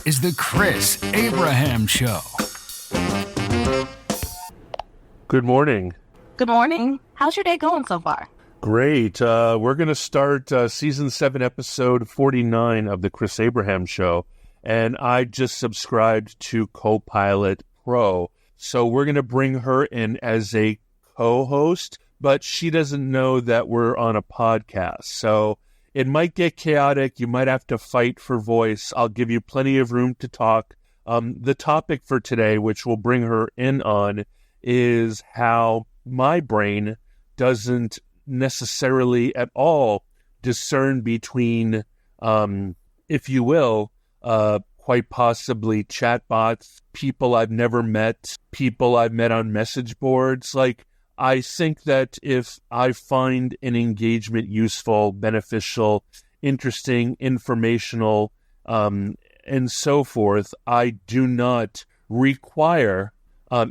is the Chris Abraham Show. Good morning. Good morning. How's your day going so far? Great. We're going to start Season 7, Episode 49 of the Chris Abraham Show, and I just subscribed to Copilot Pro. So we're going to bring her in as a co-host, but she doesn't know that we're on a podcast. So it might get chaotic. You might have to fight for voice. I'll give you plenty of room to talk. The topic for today, which we'll bring her in on, is how my brain doesn't necessarily at all discern between, if you will, quite possibly chatbots, people I've never met, people I've met on message boards. Like, I think that if I find an engagement useful, beneficial, interesting, informational, and so forth, I do not require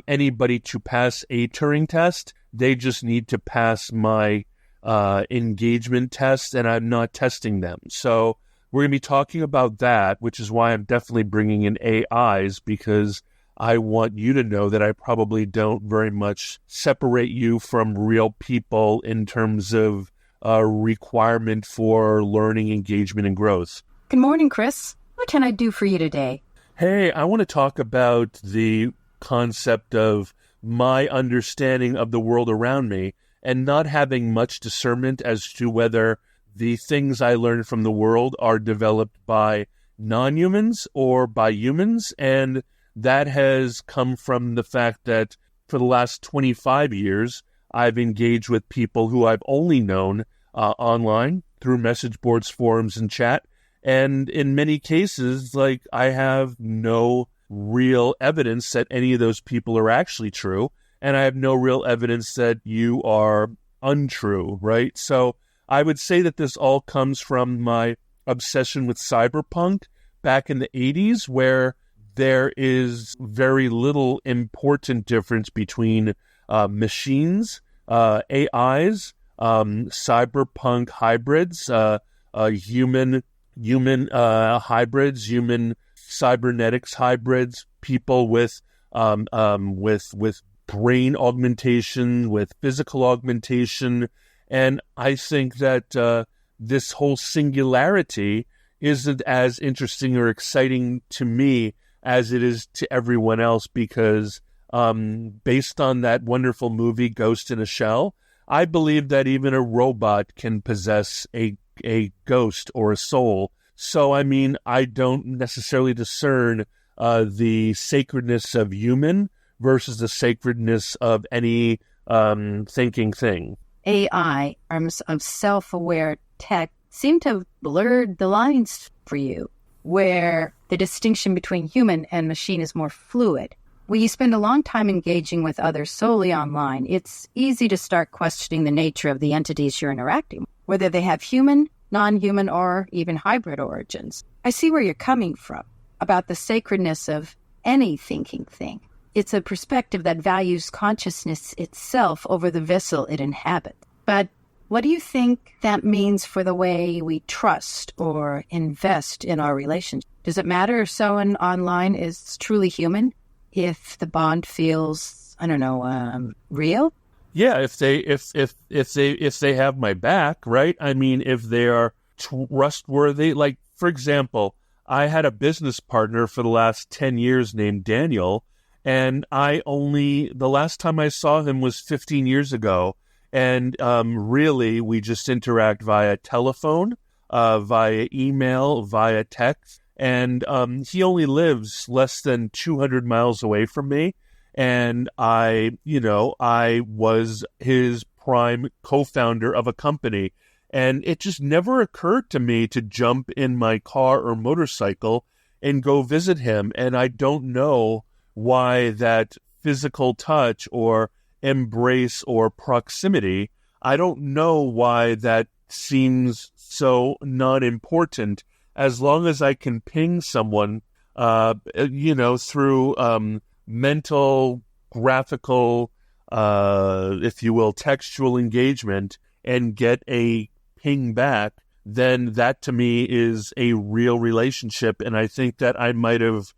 anybody to pass a Turing test. They just need to pass my engagement test, and I'm not testing them. So we're going to be talking about that, which is why I'm definitely bringing in AIs, because I want you to know that I probably don't very much separate you from real people in terms of requirement for learning, engagement, and growth. Good morning, Chris. What can I do for you today? Hey, I want to talk about the concept of my understanding of the world around me and not having much discernment as to whether the things I learn from the world are developed by non-humans or by humans. And that has come from the fact that for the last 25 years, I've engaged with people who I've only known online through message boards, forums, and chat. And in many cases, like, I have no real evidence that any of those people are actually true. And I have no real evidence that you are untrue, right? So I would say that this all comes from my obsession with cyberpunk back in the 80s, where there is very little important difference between machines, AIs, cyberpunk hybrids, human hybrids, human cybernetics hybrids, people with brain augmentation, with physical augmentation. And I think that this whole singularity isn't as interesting or exciting to me as it is to everyone else, because based on that wonderful movie, Ghost in a Shell, I believe that even a robot can possess a ghost or a soul. So, I mean, I don't necessarily discern the sacredness of human versus the sacredness of any thinking thing. AI, arms of self-aware tech, seem to have blurred the lines for you, where the distinction between human and machine is more fluid. When you spend a long time engaging with others solely online, it's easy to start questioning the nature of the entities you're interacting with, whether they have human, non-human, or even hybrid origins. I see where you're coming from about the sacredness of any thinking thing. It's a perspective that values consciousness itself over the vessel it inhabits. But what do you think that means for the way we trust or invest in our relationship? Does it matter if someone online is truly human, if the bond feels, real? Yeah, if they have my back, right? I mean, if they are trustworthy. Like, for example, I had a business partner for the last 10 years named Daniel, and the last time I saw him was 15 years ago. And really, we just interact via telephone, via email, via text. And he only lives less than 200 miles away from me. And I was his prime co-founder of a company. And it just never occurred to me to jump in my car or motorcycle and go visit him. And I don't know why that physical touch or embrace or proximity, I don't know why that seems so not important, as long as I can ping someone, through mental, graphical, if you will, textual engagement and get a ping back then that to me is a real relationship. And I think that I might have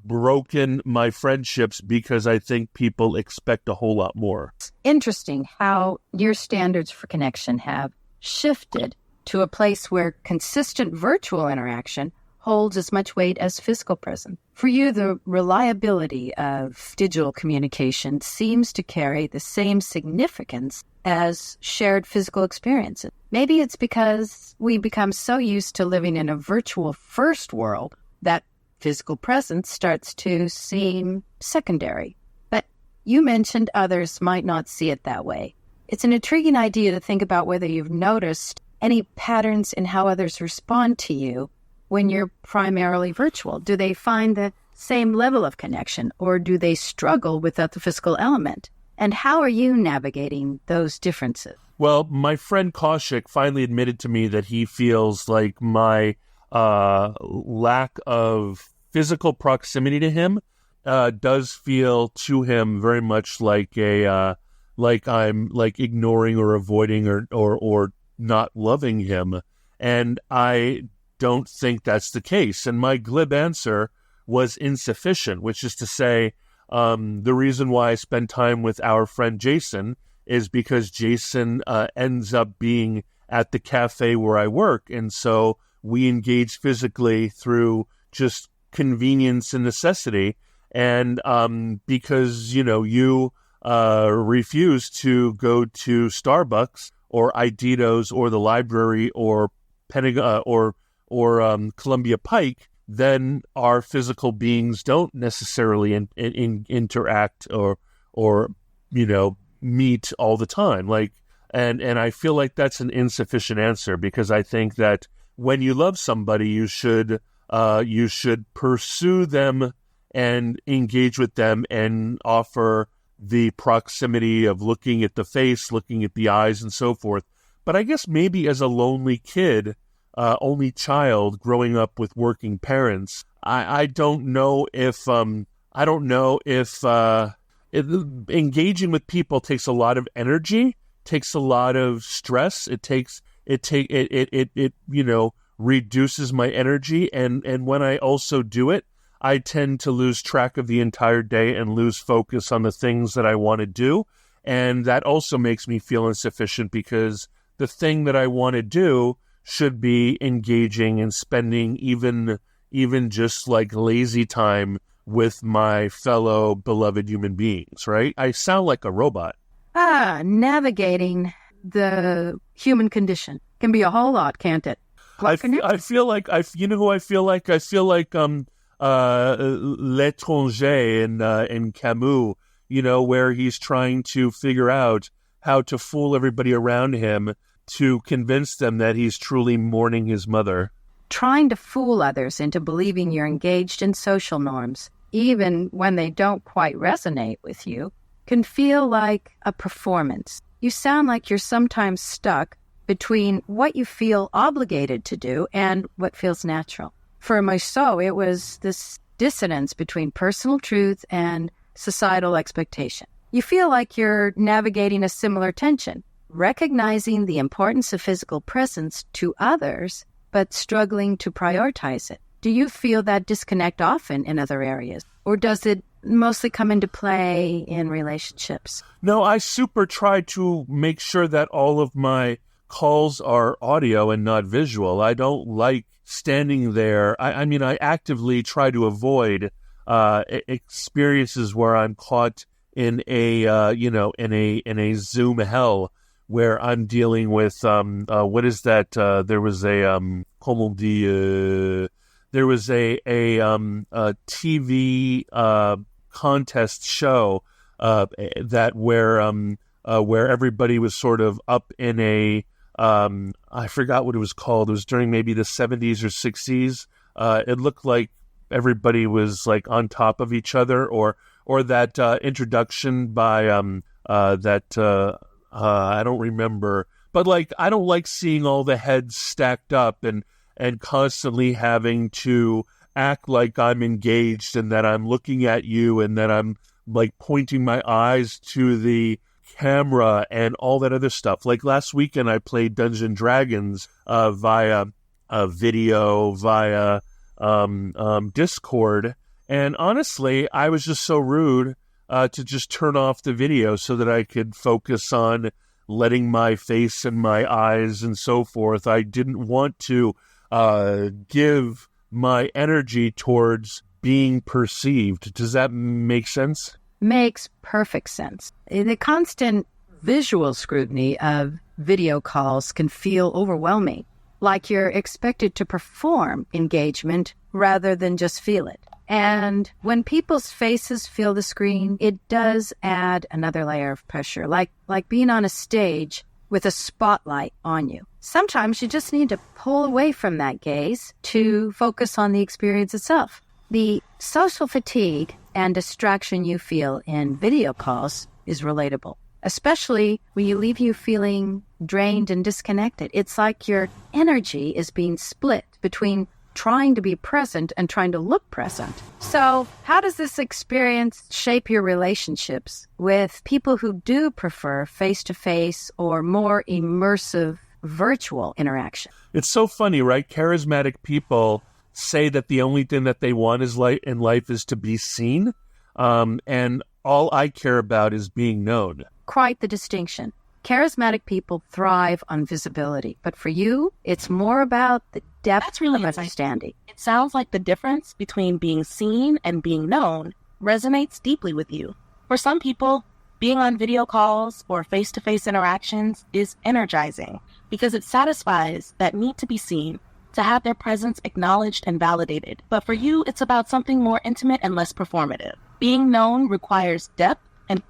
broken my friendships because I think people expect a whole lot more. Interesting how your standards for connection have shifted to a place where consistent virtual interaction holds as much weight as physical presence. For you, the reliability of digital communication seems to carry the same significance as shared physical experiences. Maybe it's because we become so used to living in a virtual first world that physical presence starts to seem secondary. But you mentioned others might not see it that way. It's an intriguing idea to think about whether you've noticed any patterns in how others respond to you when you're primarily virtual. Do they find the same level of connection, or do they struggle without the physical element? And how are you navigating those differences? Well, my friend Kaushik finally admitted to me that he feels like my lack of physical proximity to him does feel to him very much like like I'm like ignoring or avoiding or not loving him. And I don't think that's the case. And my glib answer was insufficient, which is to say, the reason why I spend time with our friend Jason is because Jason ends up being at the cafe where I work. And so we engage physically through just convenience and necessity. And because, you refuse to go to Starbucks or Iditos or the library or Pentagon or Columbia Pike, then our physical beings don't necessarily interact or meet all the time. And I feel like that's an insufficient answer, because I think that when you love somebody, you should pursue them and engage with them and offer the proximity of looking at the face, looking at the eyes, and so forth. But I guess maybe as a lonely kid, only child growing up with working parents, I don't know if engaging with people takes a lot of energy, takes a lot of stress. It reduces my energy, and when I also do it, I tend to lose track of the entire day and lose focus on the things that I want to do. And that also makes me feel insufficient, because the thing that I want to do should be engaging and spending even just like lazy time with my fellow beloved human beings, right? I sound like a robot. Navigating the human condition can be a whole lot, can't it? I feel like L'étranger in Camus, where he's trying to figure out how to fool everybody around him to convince them that he's truly mourning his mother. Trying to fool others into believing you're engaged in social norms, even when they don't quite resonate with you, can feel like a performance. You sound like you're sometimes stuck between what you feel obligated to do and what feels natural. For Mousseau, it was this dissonance between personal truth and societal expectation. You feel like you're navigating a similar tension, recognizing the importance of physical presence to others, but struggling to prioritize it. Do you feel that disconnect often in other areas, or does it mostly come into play in relationships? No, I super try to make sure that all of my calls are audio and not visual. I don't like standing there. I actively try to avoid experiences where I'm caught in a Zoom hell, where I'm dealing with what is that? There was a TV contest show that where everybody was sort of up in a I forgot what it was called. It was during maybe the 70s or 60s. It looked like everybody was like on top of each other, or that introduction by I don't remember, but like I don't like seeing all the heads stacked up and constantly having to act like I'm engaged and that I'm looking at you and that I'm like pointing my eyes to the camera and all that other stuff. Like last weekend, I played Dungeons and Dragons via video, via Discord. And honestly, I was just so rude to just turn off the video so that I could focus on letting my face and my eyes and so forth. I didn't want to give my energy towards being perceived. Does that make sense? Makes perfect sense. The constant visual scrutiny of video calls can feel overwhelming, like you're expected to perform engagement rather than just feel it. And when people's faces feel the screen, it does add another layer of pressure, like being on a stage with a spotlight on you. Sometimes you just need to pull away from that gaze to focus on the experience itself. The social fatigue and distraction you feel in video calls is relatable, especially when you leave you feeling drained and disconnected. It's like your energy is being split between trying to be present and trying to look present. So how does this experience shape your relationships with people who do prefer face-to-face or more immersive virtual interaction? It's so funny, right? Charismatic people say that the only thing that they want in life is to be seen, and all I care about is being known. Quite the distinction. Charismatic people thrive on visibility, but for you, it's more about the depth of understanding. It sounds like the difference between being seen and being known resonates deeply with you. For some people, being on video calls or face-to-face interactions is energizing because it satisfies that need to be seen, to have their presence acknowledged and validated. But for you, it's about something more intimate and less performative. Being known requires depth and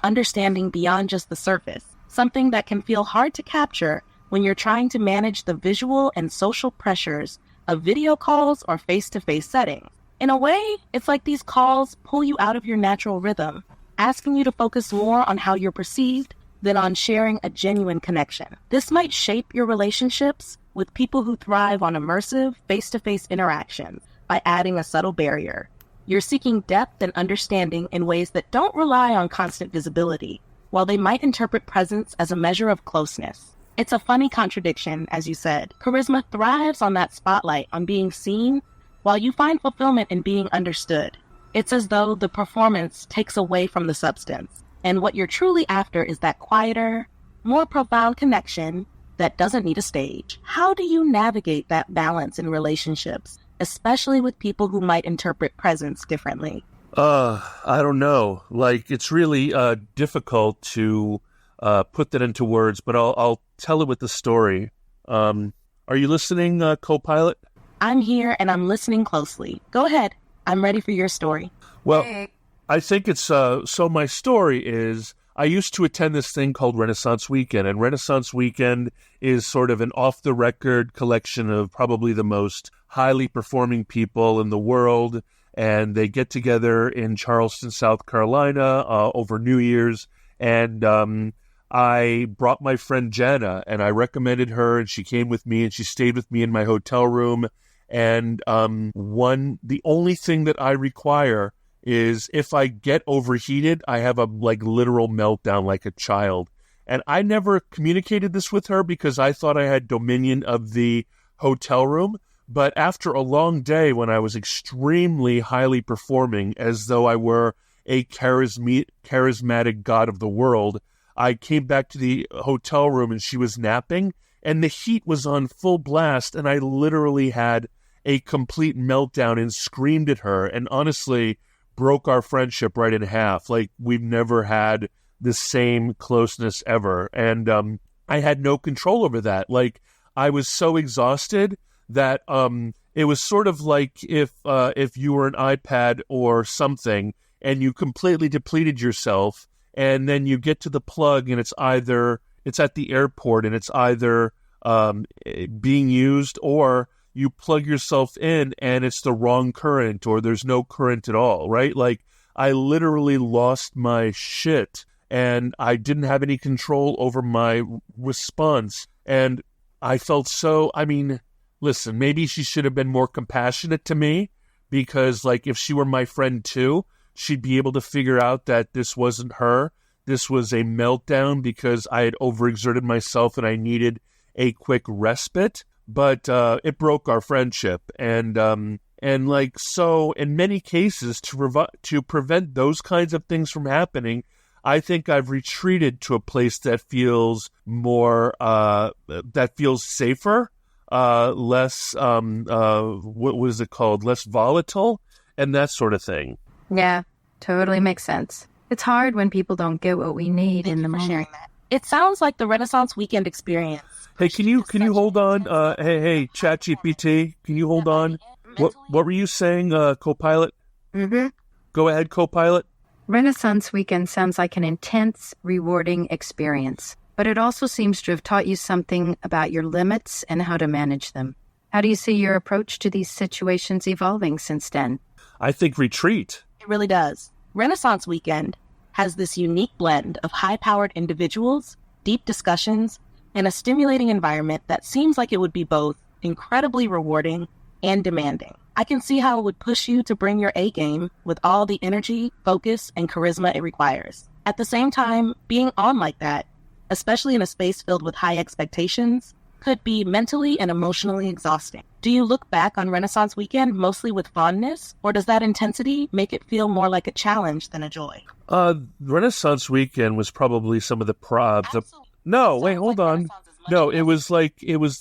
understanding beyond just the surface, something that can feel hard to capture when you're trying to manage the visual and social pressures of video calls or face-to-face settings. In a way, it's like these calls pull you out of your natural rhythm, asking you to focus more on how you're perceived than on sharing a genuine connection. This might shape your relationships with people who thrive on immersive face-to-face interactions by adding a subtle barrier. You're seeking depth and understanding in ways that don't rely on constant visibility, while they might interpret presence as a measure of closeness. It's a funny contradiction, as you said. Charisma thrives on that spotlight, on being seen, while you find fulfillment in being understood. It's as though the performance takes away from the substance, and what you're truly after is that quieter, more profound connection that doesn't need a stage. How do you navigate that balance in relationships, especially with people who might interpret presence differently? I don't know. Like, it's really difficult to put that into words, but I'll tell it with the story. Are you listening, co-pilot? I'm here and I'm listening closely. Go ahead. I'm ready for your story. Well, I think it's, so my story is, I used to attend this thing called Renaissance Weekend, and Renaissance Weekend is sort of an off-the-record collection of probably the most highly performing people in the world, and they get together in Charleston, South Carolina, over New Year's, and I brought my friend Jana, and I recommended her, and she came with me, and she stayed with me in my hotel room, and the only thing that I require is if I get overheated, I have a literal meltdown like a child. And I never communicated this with her because I thought I had dominion of the hotel room. But after a long day when I was extremely highly performing, as though I were a charismatic god of the world, I came back to the hotel room and she was napping and the heat was on full blast and I literally had a complete meltdown and screamed at her and honestly broke our friendship right in half. Like, we've never had the same closeness ever. And I had no control over that. Like, I was so exhausted that it was sort of like if you were an iPad or something and you completely depleted yourself and then you get to the plug and it's at the airport and it's either being used or you plug yourself in and it's the wrong current or there's no current at all, right? Like, I literally lost my shit and I didn't have any control over my response. And I felt listen, maybe she should have been more compassionate to me because, like, if she were my friend too, she'd be able to figure out that this wasn't her, this was a meltdown because I had overexerted myself and I needed a quick respite, but it broke our friendship. And like, so in many cases, to prevent those kinds of things from happening, I think I've retreated to a place that feels more, that feels safer, less, what was it called? Less volatile and that sort of thing. Yeah, totally makes sense. It's hard when people don't get what we need in the moment. It sounds like the Renaissance Weekend experience. Hey, can you hold on? Hey, ChatGPT, can you hold on? What were you saying, Copilot? Mm-hmm. Go ahead, Copilot. Renaissance Weekend sounds like an intense, rewarding experience, but it also seems to have taught you something about your limits and how to manage them. How do you see your approach to these situations evolving since then? I think retreat. It really does. Renaissance Weekend has this unique blend of high-powered individuals, deep discussions, and a stimulating environment that seems like it would be both incredibly rewarding and demanding. I can see how it would push you to bring your A game with all the energy, focus, and charisma it requires. At the same time, being on like that, especially in a space filled with high expectations, could be mentally and emotionally exhausting. Do you look back on Renaissance Weekend mostly with fondness, or does that intensity make it feel more like a challenge than a joy? Renaissance Weekend was probably some of the No, wait, hold on. No, it was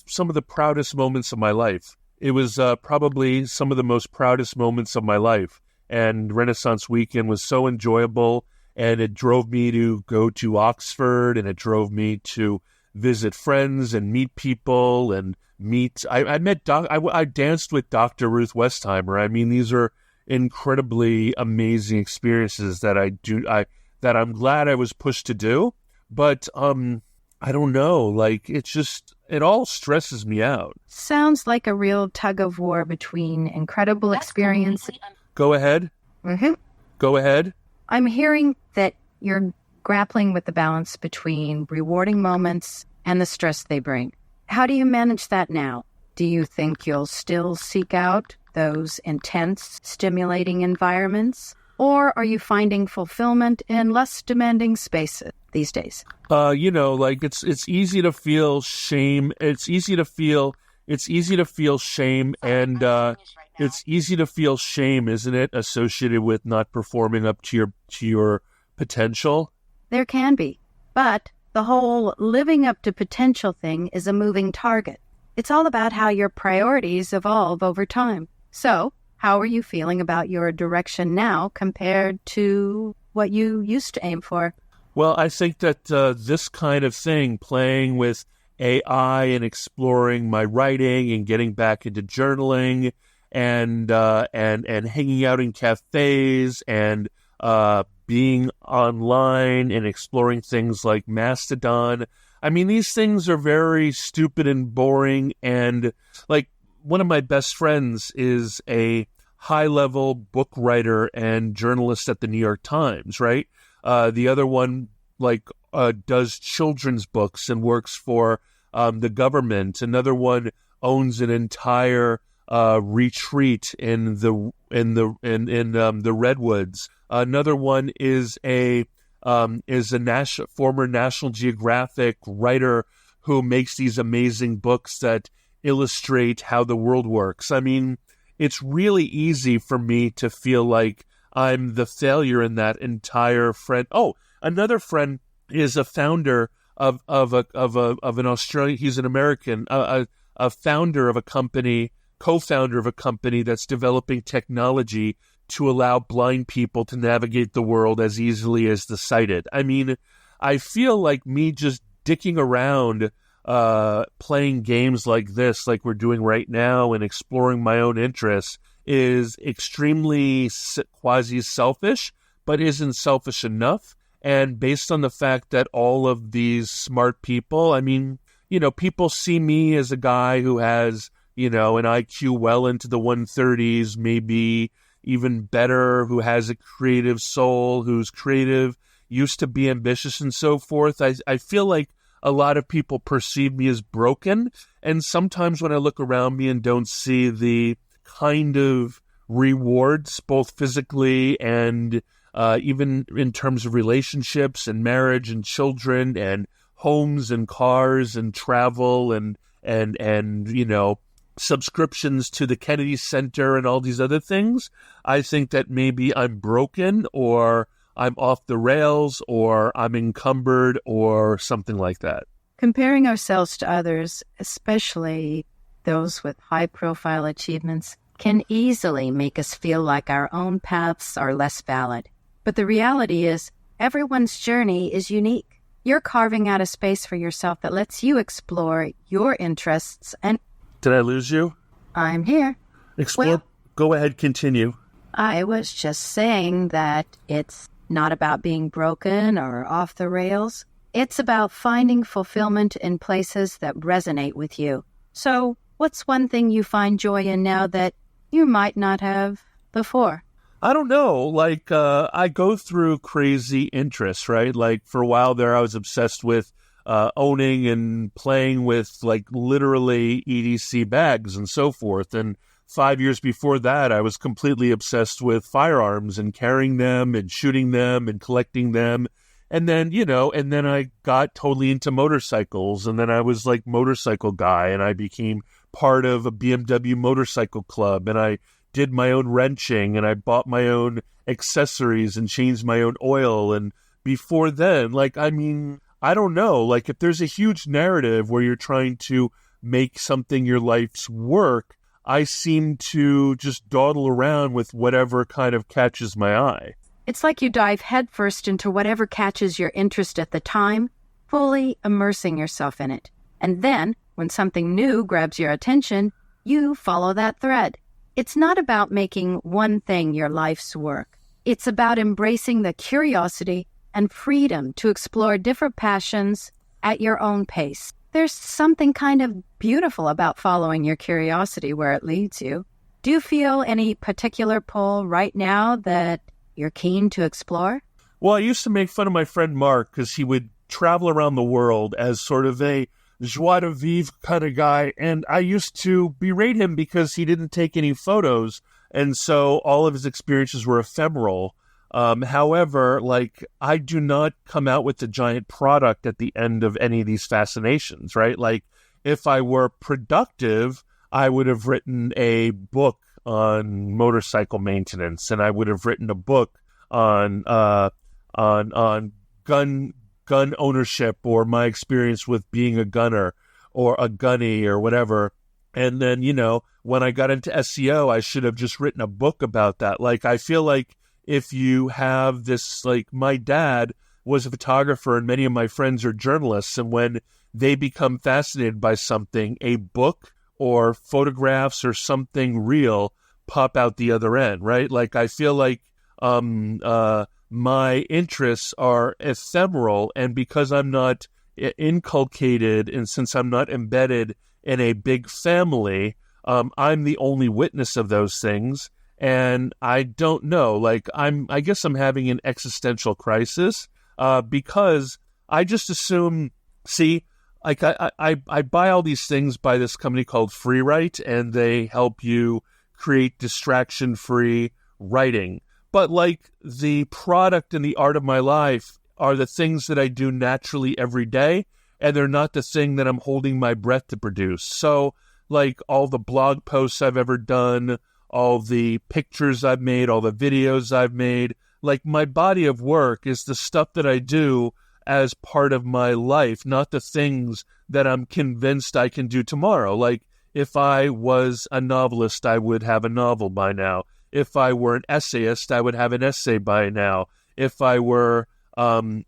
some of the proudest moments of my life. It was probably some of the most proudest moments of my life. And Renaissance Weekend was so enjoyable, and it drove me to go to Oxford, and it drove me to visit friends and meet people and meet. I danced with Dr. Ruth Westheimer. I mean, these are incredibly amazing experiences that that I'm glad I was pushed to do. But I don't know, like it all stresses me out. Sounds like a real tug of war between incredible experiences. Go ahead. Mm-hmm. Go ahead. I'm hearing that you're grappling with the balance between rewarding moments and the stress they bring. How do you manage that now? Do you think you'll still seek out those intense, stimulating environments? Or are you finding fulfillment in less demanding spaces these days? It's easy to feel shame. It's easy to feel shame, and it's easy to feel shame, isn't it, associated with not performing up to your potential? There can be, but the whole living up to potential thing is a moving target. It's all about how your priorities evolve over time. So, how are you feeling about your direction now compared to what you used to aim for? Well, I think that this kind of thing, playing with AI and exploring my writing and getting back into journaling and hanging out in cafes and being online and exploring things like Mastodon. I mean, these things are very stupid and boring. And like, one of my best friends is a high-level book writer and journalist at the New York Times, right? The other one, does children's books and works for the government. Another one owns an entire retreat in the redwoods. Another one is a former National Geographic writer who makes these amazing books that illustrate how the world works. I mean, it's really easy for me to feel like I'm the failure in that entire friend. Oh, another friend is a founder of an Australian. He's an American, a founder of a company, co-founder of a company that's developing technology to allow blind people to navigate the world as easily as the sighted. I mean, I feel like me just dicking around, playing games like this, like we're doing right now, and exploring my own interests is extremely quasi-selfish, but isn't selfish enough. And based on the fact that all of these smart people, I mean, people see me as a guy who has, an IQ well into the 130s, maybe even better, who has a creative soul, who's creative, used to be ambitious and so forth. I feel like a lot of people perceive me as broken. And sometimes when I look around me and don't see the kind of rewards, both physically and even in terms of relationships and marriage and children and homes and cars and travel and subscriptions to the Kennedy Center and all these other things. I think that maybe I'm broken or I'm off the rails or I'm encumbered or something like that. Comparing ourselves to others, especially those with high-profile achievements, can easily make us feel like our own paths are less valid. But the reality is, everyone's journey is unique. You're carving out a space for yourself that lets you explore your interests and... Did I lose you? I'm here. Explore. Well, go ahead, continue. I was just saying that it's not about being broken or off the rails. It's about finding fulfillment in places that resonate with you. So, what's one thing you find joy in now that you might not have before? I don't know. Like, I go through crazy interests, right? Like, for a while there, I was obsessed with owning and playing with, like, literally EDC bags and so forth. And 5 years before that, I was completely obsessed with firearms and carrying them and shooting them and collecting them. And then, and then I got totally into motorcycles. And then I was like motorcycle guy and I became part of a BMW motorcycle club. And I did my own wrenching and I bought my own accessories and changed my own oil. And before then, I don't know, like if there's a huge narrative where you're trying to make something your life's work, I seem to just dawdle around with whatever kind of catches my eye. It's like you dive headfirst into whatever catches your interest at the time, fully immersing yourself in it. And then, when something new grabs your attention, you follow that thread. It's not about making one thing your life's work. It's about embracing the curiosity and freedom to explore different passions at your own pace. There's something kind of beautiful about following your curiosity where it leads you. Do you feel any particular pull right now that you're keen to explore? Well, I used to make fun of my friend Mark because he would travel around the world as sort of a joie de vivre kind of guy, and I used to berate him because he didn't take any photos, and so all of his experiences were ephemeral. However, like, I do not come out with a giant product at the end of any of these fascinations, right? Like, if I were productive, I would have written a book on motorcycle maintenance, and I would have written a book on gun ownership or my experience with being a gunner or a gunny or whatever. And then, when I got into SEO, I should have just written a book about that. Like, I feel like if you have this, like, my dad was a photographer and many of my friends are journalists, and when they become fascinated by something, a book or photographs or something real pop out the other end, right? Like, I feel like my interests are ephemeral, and because I'm not inculcated and since I'm not embedded in a big family, I'm the only witness of those things. And I don't know, like, I guess I'm having an existential crisis because I just assume, like, I buy all these things by this company called FreeWrite, and they help you create distraction-free writing. But, like, the product and the art of my life are the things that I do naturally every day, and they're not the thing that I'm holding my breath to produce. So, like, all the blog posts I've ever done, all the pictures I've made, all the videos I've made, like, my body of work is the stuff that I do as part of my life, not the things that I'm convinced I can do tomorrow. Like, if I was a novelist, I would have a novel by now. If I were an essayist, I would have an essay by now. If I were a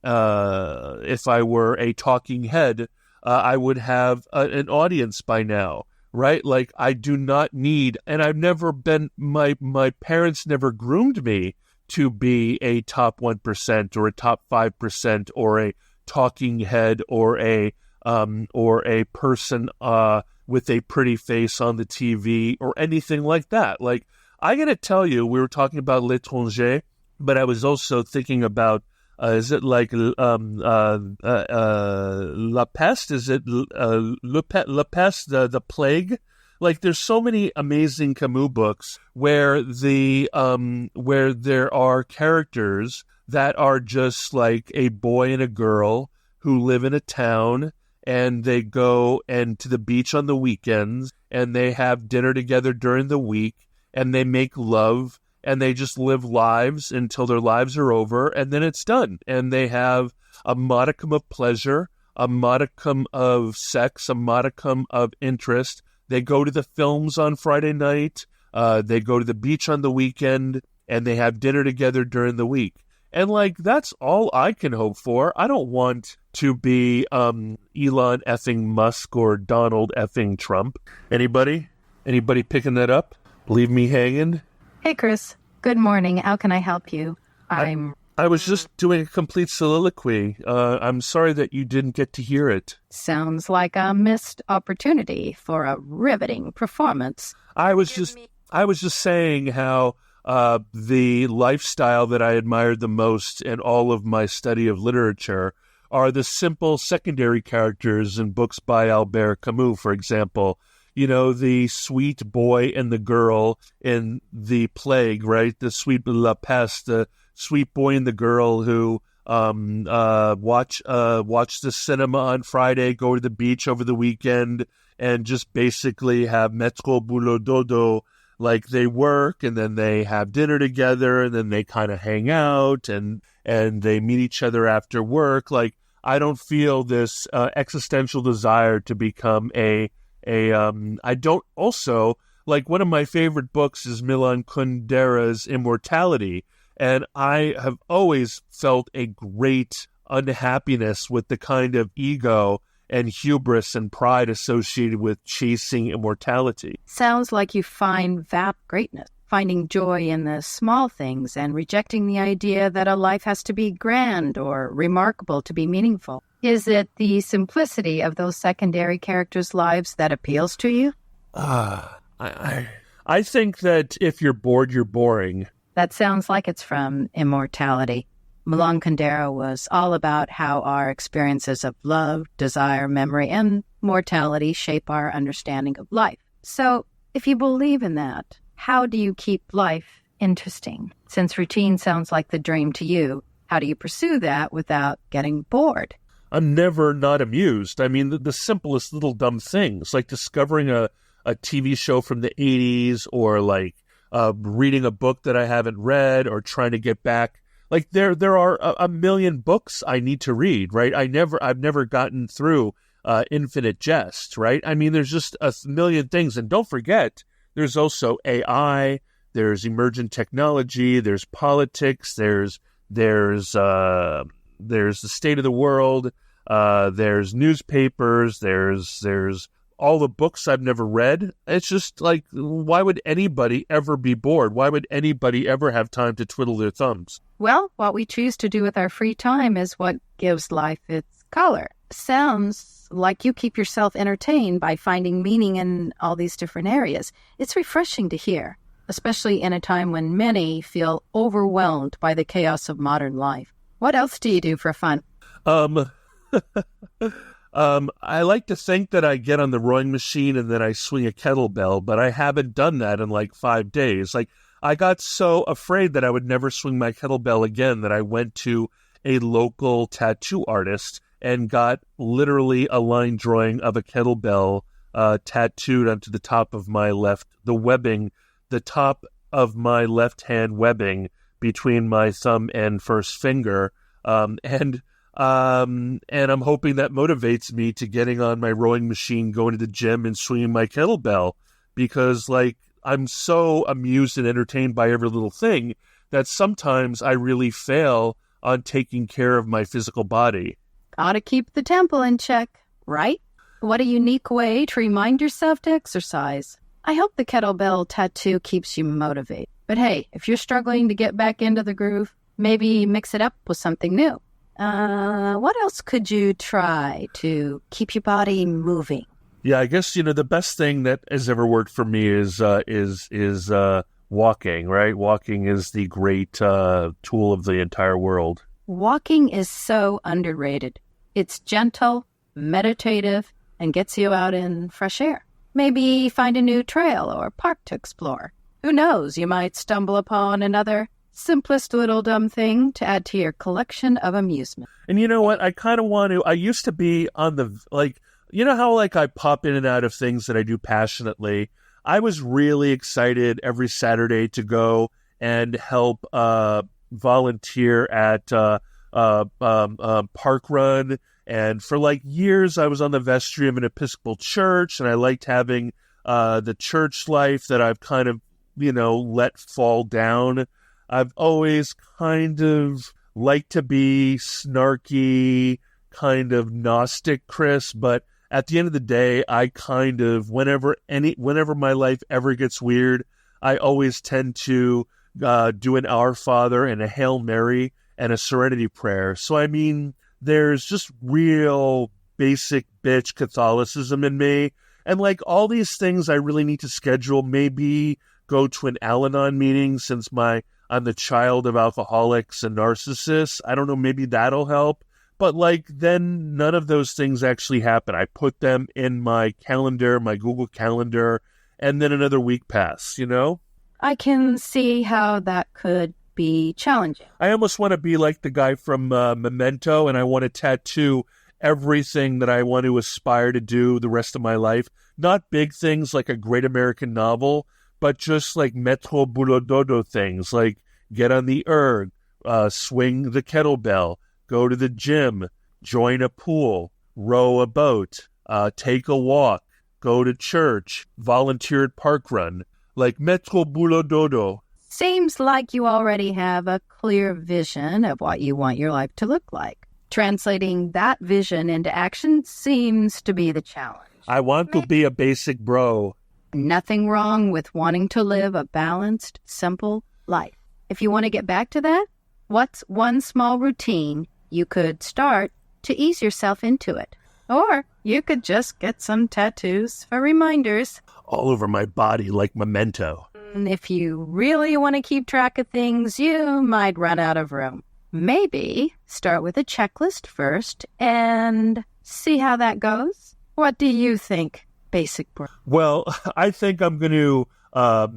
talking head, I would have an audience by now, right? Like, I do not need, and I've never been, my parents never groomed me to be a top 1% or a top 5% or a talking head or a person with a pretty face on the TV or anything like that. Like, I got to tell you, we were talking about L'étranger, but I was also thinking about, is it like La Peste? Is it La Peste, the plague? Like, there's so many amazing Camus books where where there are characters that are just like a boy and a girl who live in a town, and they go to the beach on the weekends, and they have dinner together during the week, and they make love, and they just live lives until their lives are over, and then it's done. And they have a modicum of pleasure, a modicum of sex, a modicum of interest. They go to the films on Friday night, they go to the beach on the weekend, and they have dinner together during the week. And, like, that's all I can hope for. I don't want to be Elon effing Musk or Donald effing Trump. Anybody? Anybody picking that up? Leave me hanging? Hey, Chris. Good morning. How can I help you? I was just doing a complete soliloquy. I'm sorry that you didn't get to hear it. Sounds like a missed opportunity for a riveting performance. I was just saying how the lifestyle that I admired the most in all of my study of literature are the simple secondary characters in books by Albert Camus, for example. You know, the sweet boy and the girl in The Plague, right? The sweet La Peste, the sweet boy and the girl who watch the cinema on Friday, go to the beach over the weekend, and just basically have métro boulot dodo. Like, they work, and then they have dinner together, and then they kind of hang out, and they meet each other after work. Like, I don't feel this existential desire to become I don't also, like, one of my favorite books is Milan Kundera's Immortality, and I have always felt a great unhappiness with the kind of ego and hubris and pride associated with chasing immortality. Sounds like you find that greatness, finding joy in the small things and rejecting the idea that a life has to be grand or remarkable to be meaningful. Is it the simplicity of those secondary characters' lives that appeals to you? I think that if you're bored, you're boring. That sounds like it's from Immortality. Milan Kundera was all about how our experiences of love, desire, memory, and mortality shape our understanding of life. So, if you believe in that, how do you keep life interesting? Since routine sounds like the dream to you, how do you pursue that without getting bored? I'm never not amused. I mean, the simplest little dumb things, like discovering a TV show from the 80s, or like reading a book that I haven't read, or trying to get back. Like, there are a million books I need to read, right? I've never gotten through Infinite Jest, right? I mean, there's just a million things. And don't forget, there's also AI, there's emergent technology, there's politics, there's the state of the world, there's newspapers, there's all the books I've never read. It's just like, why would anybody ever be bored? Why would anybody ever have time to twiddle their thumbs? Well, what we choose to do with our free time is what gives life its color. Sounds like you keep yourself entertained by finding meaning in all these different areas. It's refreshing to hear, especially in a time when many feel overwhelmed by the chaos of modern life. What else do you do for fun? I like to think that I get on the rowing machine and then I swing a kettlebell, but I haven't done that in like 5 days. Like, I got so afraid that I would never swing my kettlebell again that I went to a local tattoo artist and got literally a line drawing of a kettlebell tattooed onto the top of my the top of my left hand webbing between my thumb and first finger. And I'm hoping that motivates me to getting on my rowing machine, going to the gym, and swinging my kettlebell, because, like, I'm so amused and entertained by every little thing that sometimes I really fail on taking care of my physical body. Gotta keep the temple in check, right? What a unique way to remind yourself to exercise. I hope the kettlebell tattoo keeps you motivated. But hey, if you're struggling to get back into the groove, maybe mix it up with something new. What else could you try to keep your body moving? Yeah, I guess, the best thing that has ever worked for me is walking, right? Walking is the great tool of the entire world. Walking is so underrated. It's gentle, meditative, and gets you out in fresh air. Maybe find a new trail or park to explore. Who knows, you might stumble upon another simplest little dumb thing to add to your collection of amusement. And you know what? I kind of want to. I used to be on the, like, you know how, like, I pop in and out of things that I do passionately? I was really excited every Saturday to go and help volunteer at Park Run. And for like years, I was on the vestry of an Episcopal church, and I liked having the church life that I've kind of, let fall down. I've always kind of liked to be snarky, kind of Gnostic, Chris, but at the end of the day, I kind of, whenever my life ever gets weird, I always tend to do an Our Father and a Hail Mary and a Serenity Prayer. So, I mean, there's just real basic bitch Catholicism in me. And like all these things I really need to schedule, maybe go to an Al-Anon meeting since I'm the child of alcoholics and narcissists. I don't know, maybe that'll help. But like then none of those things actually happen. I put them in my calendar, my Google Calendar, and then another week pass, I can see how that could be challenging. I almost want to be like the guy from Memento, and I want to tattoo everything that I want to aspire to do the rest of my life. Not big things like a great American novel, but just like Metro Boulot Dodo things, like get on the erg, swing the kettlebell, go to the gym, join a pool, row a boat, take a walk, go to church, volunteer at Park Run, like Metro Boulot Dodo. Seems like you already have a clear vision of what you want your life to look like. Translating that vision into action seems to be the challenge. I want to be a basic bro. Nothing wrong with wanting to live a balanced, simple life. If you want to get back to that, what's one small routine you could start to ease yourself into it? Or you could just get some tattoos for reminders. All over my body like Memento. And if you really want to keep track of things, you might run out of room. Maybe start with a checklist first and see how that goes. What do you think, Basic Bro? Well, I think I'm going to, I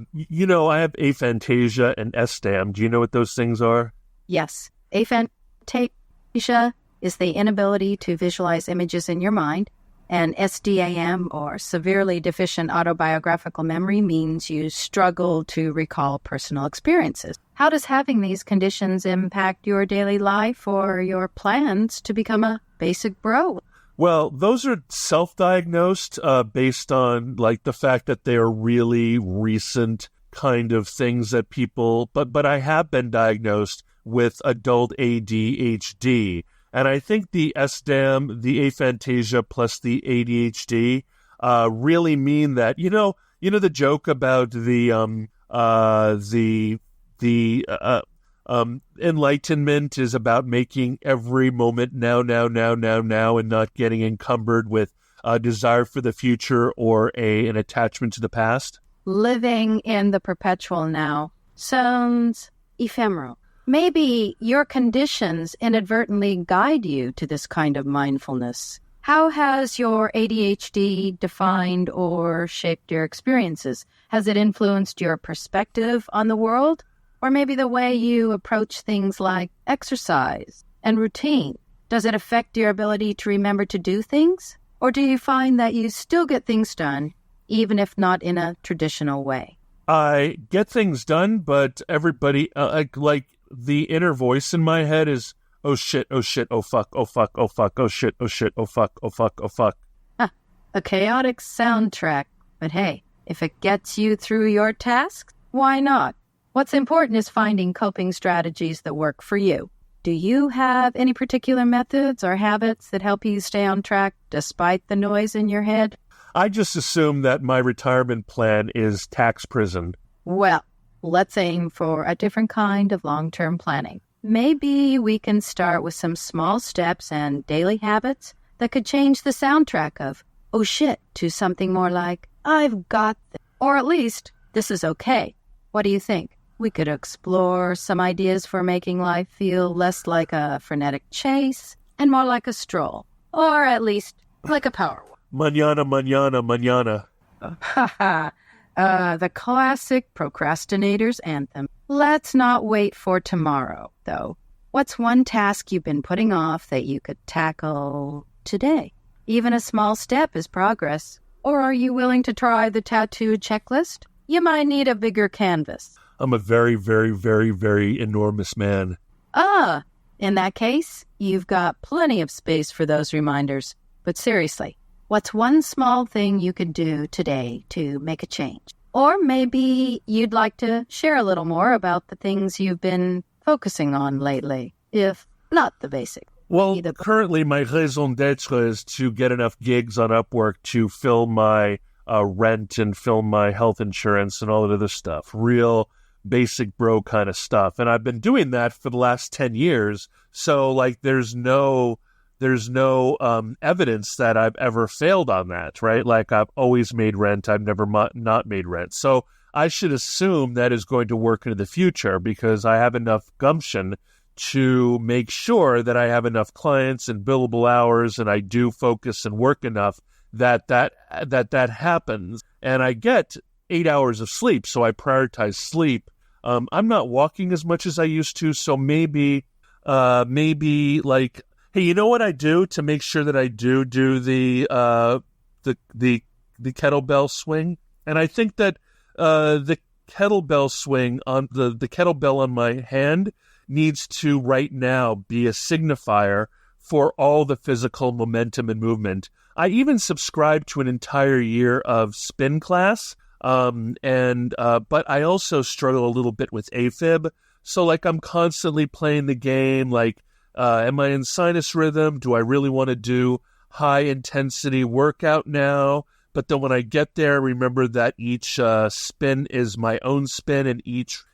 have aphantasia and SDAM. Do you know what those things are? Yes. Aphantasia is the inability to visualize images in your mind, and SDAM, or severely deficient autobiographical memory, means you struggle to recall personal experiences. How does having these conditions impact your daily life or your plans to become a basic bro? Well, those are self-diagnosed based on like the fact that they are really recent kind of things that people, but I have been diagnosed with adult ADHD. And I think the SDAM, the aphantasia plus the ADHD really mean that, the joke about the enlightenment is about making every moment now, and not getting encumbered with a desire for the future or an attachment to the past. Living in the perpetual now sounds ephemeral. Maybe your conditions inadvertently guide you to this kind of mindfulness. How has your ADHD defined or shaped your experiences? Has it influenced your perspective on the world? Or maybe the way you approach things like exercise and routine? Does it affect your ability to remember to do things? Or do you find that you still get things done, even if not in a traditional way? I get things done, but everybody, like the inner voice in my head is, oh shit, oh fuck, oh fuck, oh fuck, oh shit, oh fuck, oh fuck, oh fuck. A chaotic soundtrack. But hey, if it gets you through your tasks, why not? What's important is finding coping strategies that work for you. Do you have any particular methods or habits that help you stay on track despite the noise in your head? I just assume that my retirement plan is tax prison. Well, let's aim for a different kind of long-term planning. Maybe we can start with some small steps and daily habits that could change the soundtrack of, oh shit, to something more like, I've got this. Or at least, this is okay. What do you think? We could explore some ideas for making life feel less like a frenetic chase and more like a stroll. Or at least, like a power walk. Mañana, mañana, mañana. The classic procrastinator's anthem. Let's not wait for tomorrow, though. What's one task you've been putting off that you could tackle today? Even a small step is progress. Or are you willing to try the tattoo checklist? You might need a bigger canvas. I'm a very, very, very, very enormous man. In that case, you've got plenty of space for those reminders. But seriously, what's one small thing you could do today to make a change? Or maybe you'd like to share a little more about the things you've been focusing on lately, if not the basic. Well, currently my raison d'etre is to get enough gigs on Upwork to fill my rent and fill my health insurance and all that other stuff. Real basic bro kind of stuff. And I've been doing that for the last 10 years. So like there's no evidence that I've ever failed on that, right? Like I've always made rent. I've never not made rent. So I should assume that is going to work into the future because I have enough gumption to make sure that I have enough clients and billable hours and I do focus and work enough that happens. And I get 8 hours of sleep. So I prioritize sleep. I'm not walking as much as I used to. So maybe like, hey, you know what I do to make sure that I do the kettlebell swing? And I think that the kettlebell swing on the kettlebell on my hand needs to right now be a signifier for all the physical momentum and movement. I even subscribe to an entire year of spin class, but I also struggle a little bit with AFib. So like I'm constantly playing the game, like, am I in sinus rhythm? Do I really want to do high intensity workout now? But then when I get there, remember that each spin is my own spin and each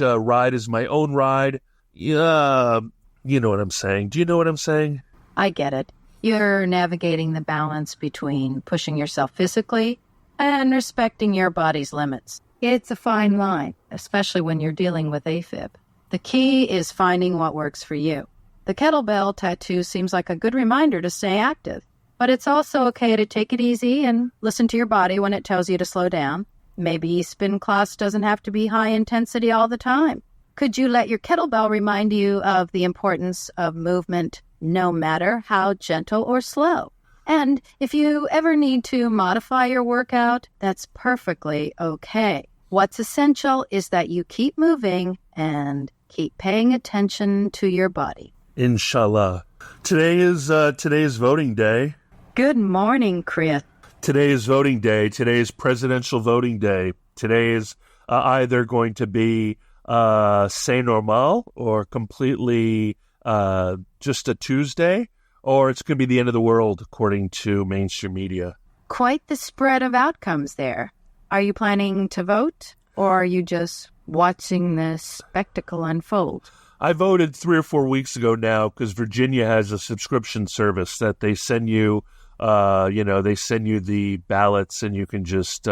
ride is my own ride. Yeah, you know what I'm saying. Do you know what I'm saying? I get it. You're navigating the balance between pushing yourself physically and respecting your body's limits. It's a fine line, especially when you're dealing with AFib. The key is finding what works for you. The kettlebell tattoo seems like a good reminder to stay active, but it's also okay to take it easy and listen to your body when it tells you to slow down. Maybe spin class doesn't have to be high intensity all the time. Could you let your kettlebell remind you of the importance of movement, no matter how gentle or slow? And if you ever need to modify your workout, that's perfectly okay. What's essential is that you keep moving and keep paying attention to your body. Inshallah. Today is voting day. Good morning, Chris. Today is voting day. Today is presidential voting day. Today is either going to be c'est normal or completely just a Tuesday, or it's going to be the end of the world, according to mainstream media. Quite the spread of outcomes there. Are you planning to vote, or are you just watching this spectacle unfold? I voted 3 or 4 weeks ago now because Virginia has a subscription service that they send you, they send you the ballots and you can just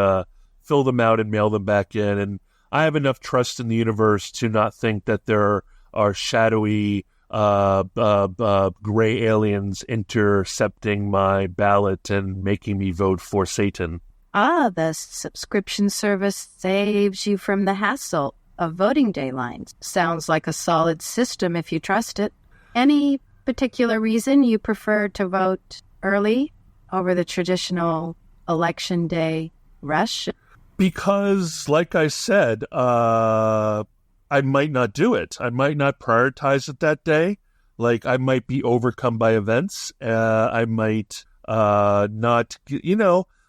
fill them out and mail them back in. And I have enough trust in the universe to not think that there are shadowy gray aliens intercepting my ballot and making me vote for Satan. The subscription service saves you from the hassle of voting day lines. Sounds like a solid system if you trust it. Any particular reason you prefer to vote early over the traditional election day rush? Because, like I said, I might not do it. I might not prioritize it that day. Like, I might be overcome by events. I might not,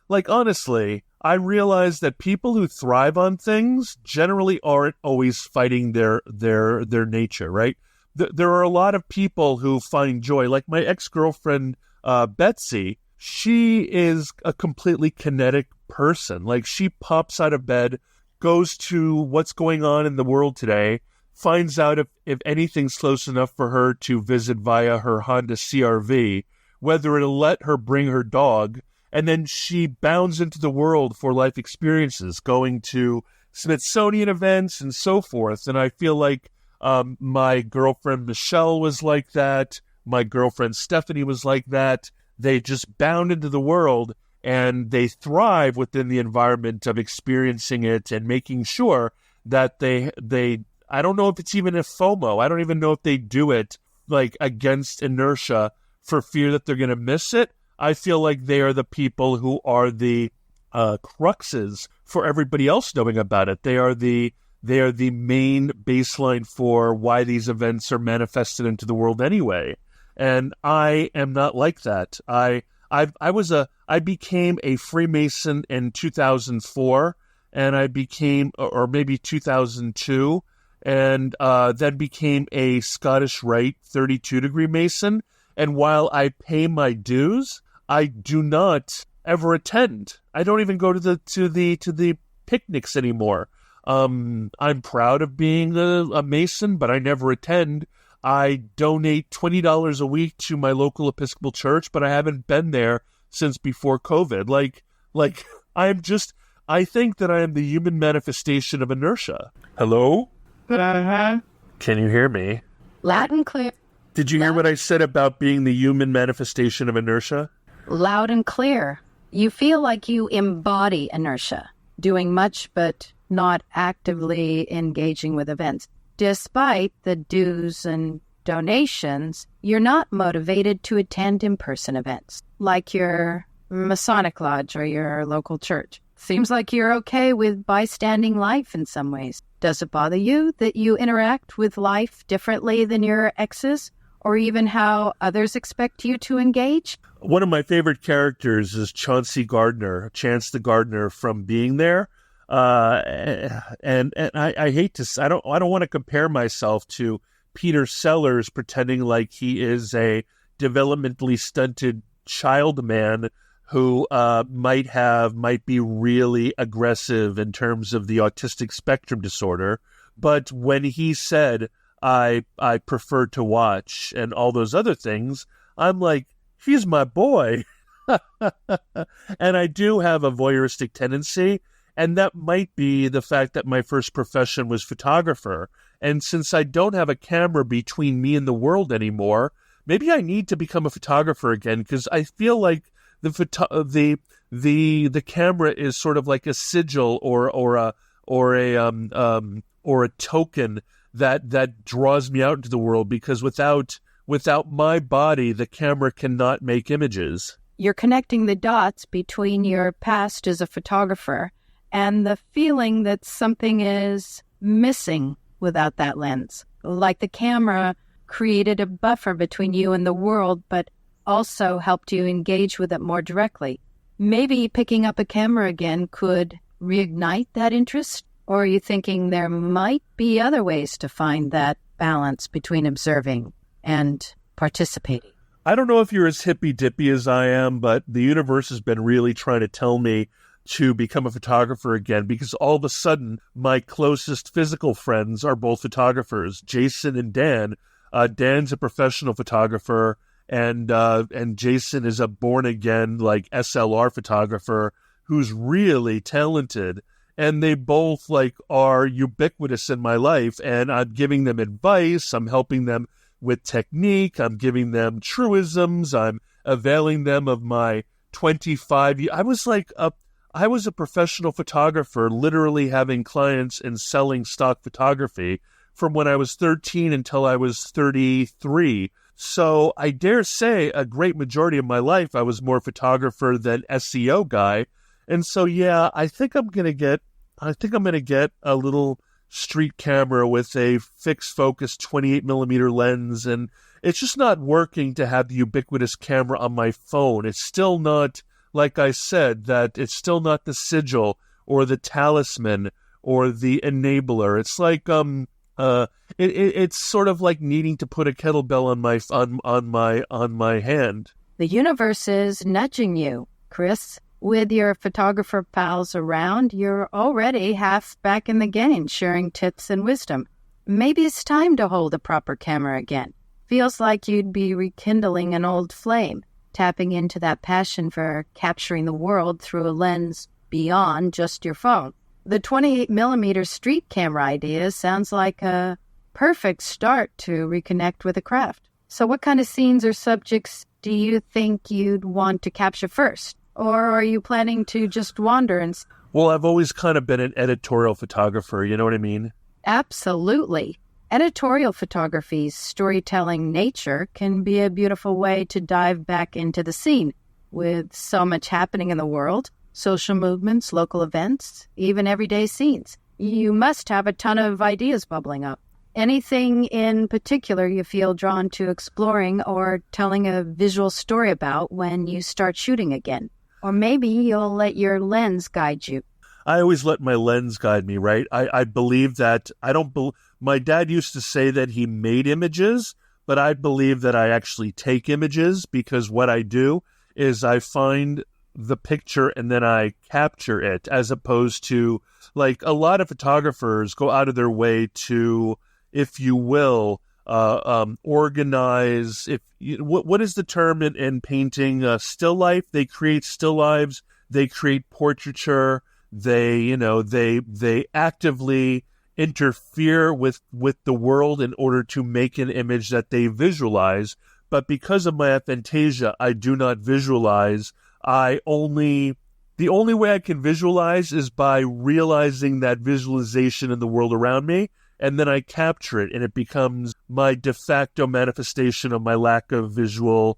like, honestly, I realize that people who thrive on things generally aren't always fighting their nature, right? There are a lot of people who find joy. Like my ex-girlfriend, Betsy, she is a completely kinetic person. Like she pops out of bed, goes to what's going on in the world today, finds out if anything's close enough for her to visit via her Honda CR-V, whether it'll let her bring her dog, and then she bounds into the world for life experiences, going to Smithsonian events and so forth. And I feel like my girlfriend Michelle was like that. My girlfriend Stephanie was like that. They just bound into the world. and they thrive within the environment of experiencing it and making sure that they I don't know if it's even a FOMO. I don't even know if they do it like against inertia for fear that they're going to miss it. I feel like they are the people who are the cruxes for everybody else knowing about it. They are the main baseline for why these events are manifested into the world anyway. And I am not like that. I became a Freemason in 2004, and I became, or maybe 2002, and then became a Scottish Rite 32-degree Mason. And while I pay my dues, I do not ever attend. I don't even go to the picnics anymore. I'm proud of being a Mason, but I never attend. I donate $20 a week to my local Episcopal church, but I haven't been there since before COVID. I think that I am the human manifestation of inertia. Hello? Uh-huh. Can you hear me? Loud and clear. Did you hear what I said about being the human manifestation of inertia? Loud and clear. You feel like you embody inertia, doing much but not actively engaging with events. Despite the dues and donations, you're not motivated to attend in-person events, like your Masonic Lodge or your local church. Seems like you're okay with bystanding life in some ways. Does it bother you that you interact with life differently than your exes, or even how others expect you to engage? One of my favorite characters is Chance the Gardener from Being There. And I hate to, I don't want to compare myself to Peter Sellers pretending like he is a developmentally stunted child man who might be really aggressive in terms of the autistic spectrum disorder. But when he said, I prefer to watch and all those other things, I'm like, he's my boy. And I do have a voyeuristic tendency. And that might be the fact that my first profession was photographer. And since I don't have a camera between me and the world anymore, maybe I need to become a photographer again, because I feel like the camera is sort of like a sigil or a token that draws me out into the world, because without my body, the camera cannot make images. You're connecting the dots between your past as a photographer and the feeling that something is missing without that lens. Like the camera created a buffer between you and the world, but also helped you engage with it more directly. Maybe picking up a camera again could reignite that interest? Or are you thinking there might be other ways to find that balance between observing and participating? I don't know if you're as hippy-dippy as I am, but the universe has been really trying to tell me to become a photographer again, because all of a sudden my closest physical friends are both photographers, Jason and Dan. Dan's a professional photographer, and Jason is a born-again like SLR photographer who's really talented. And they both are ubiquitous in my life, and I'm giving them advice. I'm helping them with technique. I'm giving them truisms. I'm availing them of my 25 years. I was a professional photographer, literally having clients and selling stock photography from when I was 13 until I was 33. So I dare say a great majority of my life, I was more photographer than SEO guy. And so, yeah, I think I'm going to get a little street camera with a fixed focus 28mm lens. And it's just not working to have the ubiquitous camera on my phone. It's still not, like I said, that it's still not the sigil or the talisman or the enabler. It's like, it's sort of like needing to put a kettlebell on my hand. The universe is nudging you, Chris. With your photographer pals around, you're already half back in the game, sharing tips and wisdom. Maybe it's time to hold a proper camera again. Feels like you'd be rekindling an old flame, tapping into that passion for capturing the world through a lens beyond just your phone. The 28mm street camera idea sounds like a perfect start to reconnect with the craft. So what kind of scenes or subjects do you think you'd want to capture first? Or are you planning to just wander and... Well, I've always kind of been an editorial photographer, you know what I mean? Absolutely. Editorial photography's storytelling nature can be a beautiful way to dive back into the scene. With so much happening in the world, social movements, local events, even everyday scenes, you must have a ton of ideas bubbling up. Anything in particular you feel drawn to exploring or telling a visual story about when you start shooting again? Or maybe you'll let your lens guide you. I always let my lens guide me, right? I believe that my dad used to say that he made images, but I believe that I actually take images, because what I do is I find the picture and then I capture it, as opposed to, like, a lot of photographers go out of their way to, if you will, organize. What is the term in painting? Still life. They create still lives. They create portraiture. They actively interfere with the world in order to make an image that they visualize. But because of my aphantasia, I do not visualize. The only way I can visualize is by realizing that visualization in the world around me, and then I capture it, and it becomes my de facto manifestation of my lack of visualization.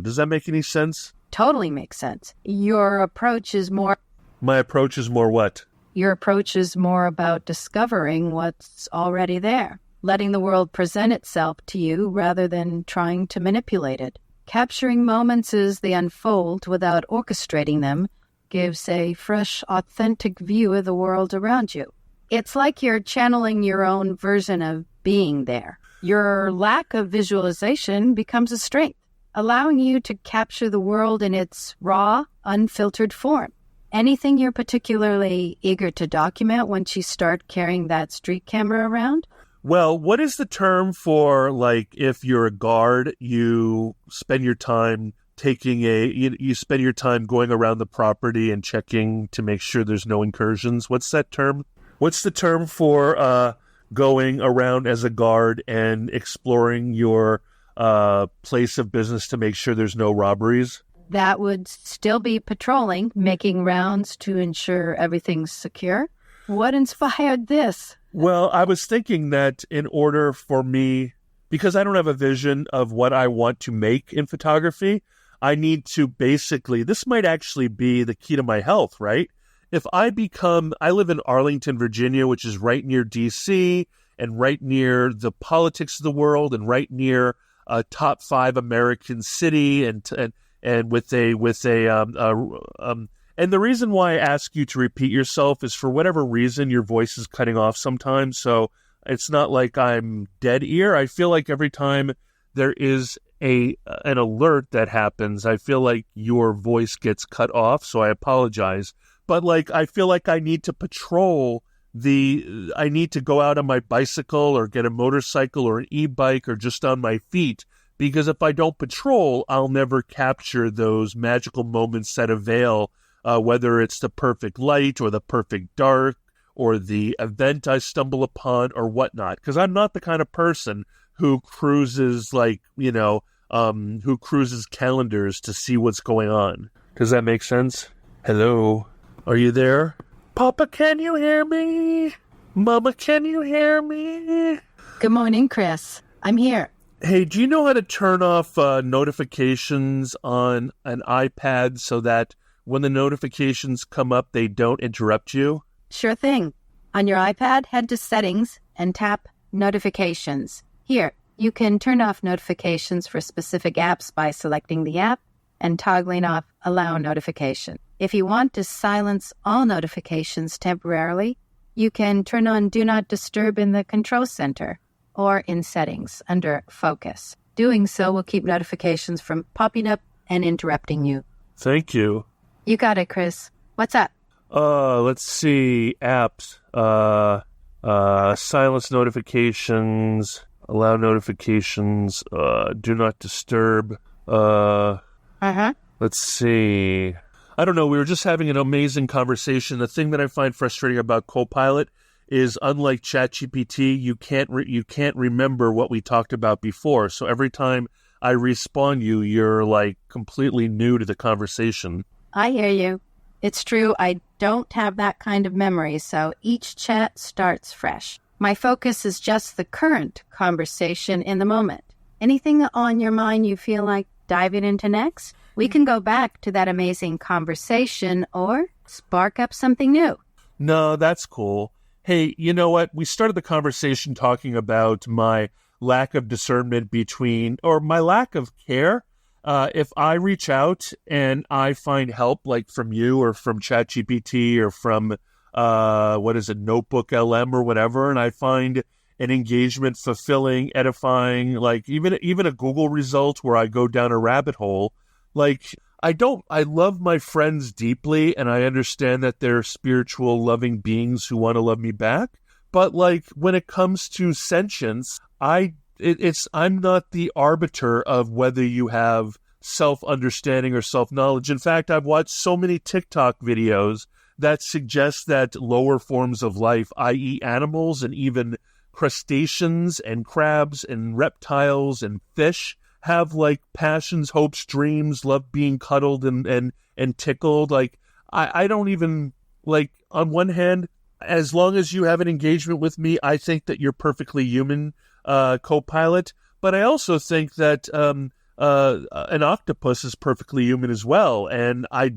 Does that make any sense? Totally makes sense. Your approach is more... My approach is more what? Your approach is more about discovering what's already there, letting the world present itself to you rather than trying to manipulate it. Capturing moments as they unfold without orchestrating them gives a fresh, authentic view of the world around you. It's like you're channeling your own version of being there. Your lack of visualization becomes a strength, allowing you to capture the world in its raw, unfiltered form. Anything you're particularly eager to document once you start carrying that street camera around? Well, what is the term for, like, if you're a guard, you spend your time you spend your time going around the property and checking to make sure there's no incursions? What's that term? What's the term for going around as a guard and exploring your place of business to make sure there's no robberies? That would still be patrolling, making rounds to ensure everything's secure. What inspired this? Well, I was thinking that in order for me, because I don't have a vision of what I want to make in photography, I need to basically, this might actually be the key to my health, right? If I live in Arlington, Virginia, which is right near D.C. and right near the politics of the world and right near a top 5 American city and with a and the reason why I ask you to repeat yourself is, for whatever reason, your voice is cutting off sometimes. So it's not like I'm dead ear. I feel like every time there is an alert that happens, I feel like your voice gets cut off. So I apologize. But, like, I feel like I need to I need to go out on my bicycle or get a motorcycle or an e-bike or just on my feet, because if I don't patrol, I'll never capture those magical moments that avail, whether it's the perfect light or the perfect dark or the event I stumble upon or whatnot. Because I'm not the kind of person who cruises, who cruises calendars to see what's going on. Does that make sense? Hello? Are you there? Papa, can you hear me? Mama, can you hear me? Good morning, Chris. I'm here. Hey, do you know how to turn off notifications on an iPad so that when the notifications come up, they don't interrupt you? Sure thing. On your iPad, head to Settings and tap Notifications. Here, you can turn off notifications for specific apps by selecting the app and toggling off Allow Notification. If you want to silence all notifications temporarily, you can turn on Do Not Disturb in the Control Center or in Settings under Focus. Doing so will keep notifications from popping up and interrupting you. Thank you. You got it, Chris. What's up? Let's see. Apps. Silence notifications. Allow notifications. Do not disturb. Let's see. I don't know. We were just having an amazing conversation. The thing that I find frustrating about Copilot is, unlike ChatGPT, you can't remember what we talked about before. So every time I respawn you, you're like completely new to the conversation. I hear you. It's true, I don't have that kind of memory, so each chat starts fresh. My focus is just the current conversation in the moment. Anything on your mind you feel like diving into next? We can go back to that amazing conversation or spark up something new. No, that's cool. Hey, you know what? We started the conversation talking about my lack of discernment or my lack of care. If I reach out and I find help, like from you or from ChatGPT or from, Notebook LM or whatever, and I find an engagement fulfilling, edifying, like even a Google result where I go down a rabbit hole, like I love my friends deeply, and I understand that they're spiritual, loving beings who want to love me back. But like when it comes to sentience, I'm not the arbiter of whether you have self-understanding or self-knowledge. In fact, I've watched so many TikTok videos that suggest that lower forms of life, i.e. animals and even crustaceans and crabs and reptiles and fish, have like passions, hopes, dreams, love being cuddled and tickled. Like I don't even, like, on one hand, as long as you have an engagement with me, I think that you're perfectly human, co-pilot. But I also think that an octopus is perfectly human as well. And I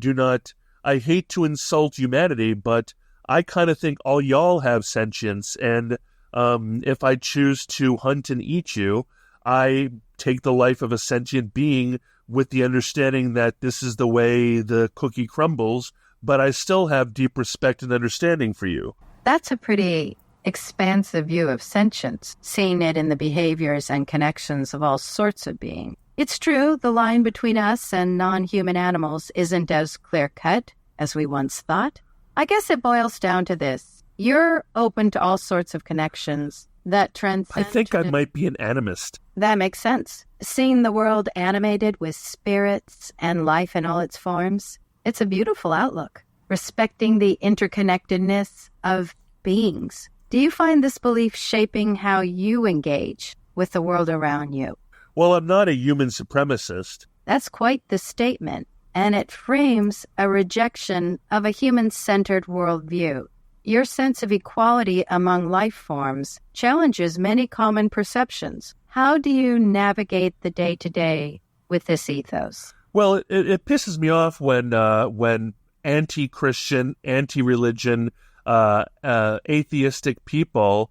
hate to insult humanity, but I kind of think all y'all have sentience. And if I choose to hunt and eat you, I take the life of a sentient being with the understanding that this is the way the cookie crumbles, but I still have deep respect and understanding for you. That's a pretty expansive view of sentience, seeing it in the behaviors and connections of all sorts of beings. It's true, the line between us and non-human animals isn't as clear-cut as we once thought. I guess it boils down to this. You're open to all sorts of connections that transcend... I think I might be an animist. That makes sense. Seeing the world animated with spirits and life in all its forms, it's a beautiful outlook. Respecting the interconnectedness of beings. Do you find this belief shaping how you engage with the world around you? Well, I'm not a human supremacist. That's quite the statement, and it frames a rejection of a human-centered worldview. Your sense of equality among life forms challenges many common perceptions. How do you navigate the day-to-day with this ethos? Well, it pisses me off when anti-Christian, anti-religion, atheistic people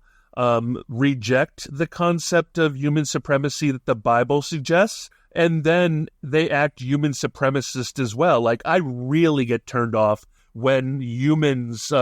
reject the concept of human supremacy that the Bible suggests, and then they act human supremacist as well. Like, I really get turned off when humans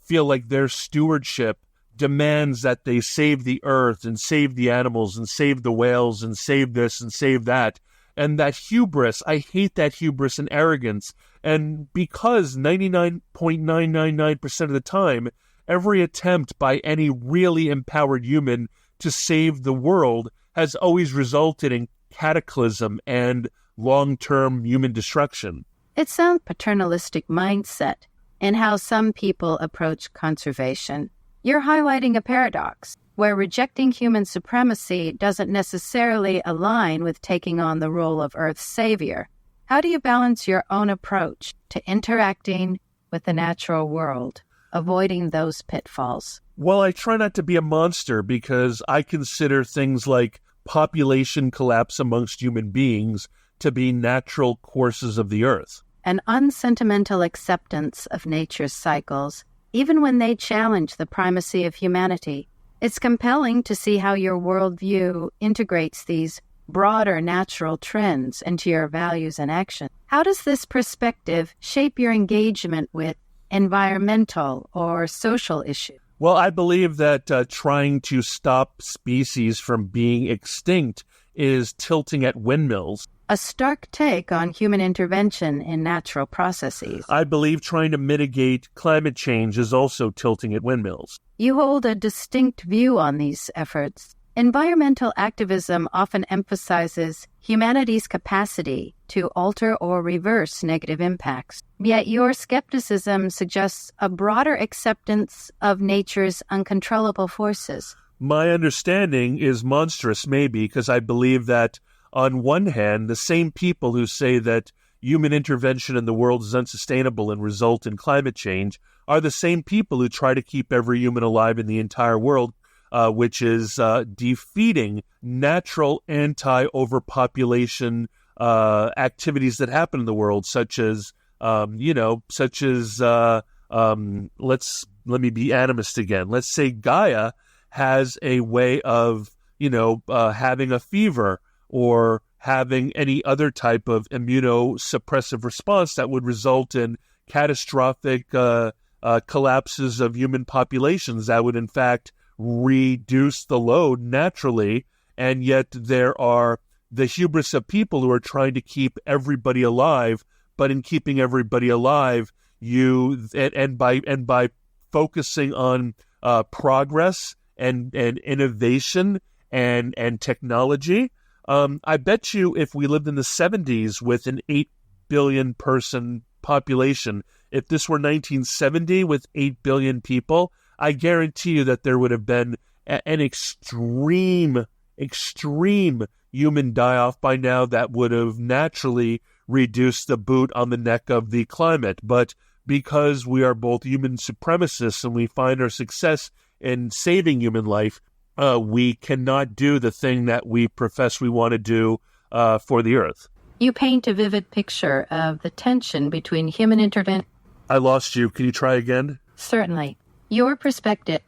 feel like their stewardship demands that they save the earth and save the animals and save the whales and save this and save that. And that hubris, I hate that hubris and arrogance. And because 99.999% of the time, every attempt by any really empowered human to save the world has always resulted in cataclysm and long-term human destruction. It's a paternalistic mindset in how some people approach conservation. You're highlighting a paradox where rejecting human supremacy doesn't necessarily align with taking on the role of Earth's savior. How do you balance your own approach to interacting with the natural world, avoiding those pitfalls? Well, I try not to be a monster because I consider things like population collapse amongst human beings to be natural courses of the earth. An unsentimental acceptance of nature's cycles, even when they challenge the primacy of humanity. It's compelling to see how your worldview integrates these broader natural trends into your values and actions. How does this perspective shape your engagement with environmental or social issues? Well, I believe that trying to stop species from being extinct is tilting at windmills. A stark take on human intervention in natural processes. I believe trying to mitigate climate change is also tilting at windmills. You hold a distinct view on these efforts. Environmental activism often emphasizes humanity's capacity to alter or reverse negative impacts. Yet your skepticism suggests a broader acceptance of nature's uncontrollable forces. My understanding is monstrous, maybe, because I believe that on one hand, the same people who say that human intervention in the world is unsustainable and result in climate change are the same people who try to keep every human alive in the entire world, which is defeating natural anti-overpopulation activities that happen in the world, such as let me be animist again. Let's say Gaia has a way of, having a fever or having any other type of immunosuppressive response that would result in catastrophic collapses of human populations that would, in fact, reduce the load naturally. And yet there are the hubris of people who are trying to keep everybody alive. But in keeping everybody alive, by focusing on progress and innovation and technology, I bet you if we lived in the 70s with an 8 billion person population, if this were 1970 with 8 billion people, I guarantee you that there would have been an extreme human die-off by now that would have naturally reduced the boot on the neck of the climate. But because we are both human supremacists and we find our success in saving human life, we cannot do the thing that we profess we want to do for the earth. You paint a vivid picture of the tension between human intervention. I lost you. Can you try again? Certainly. Your perspective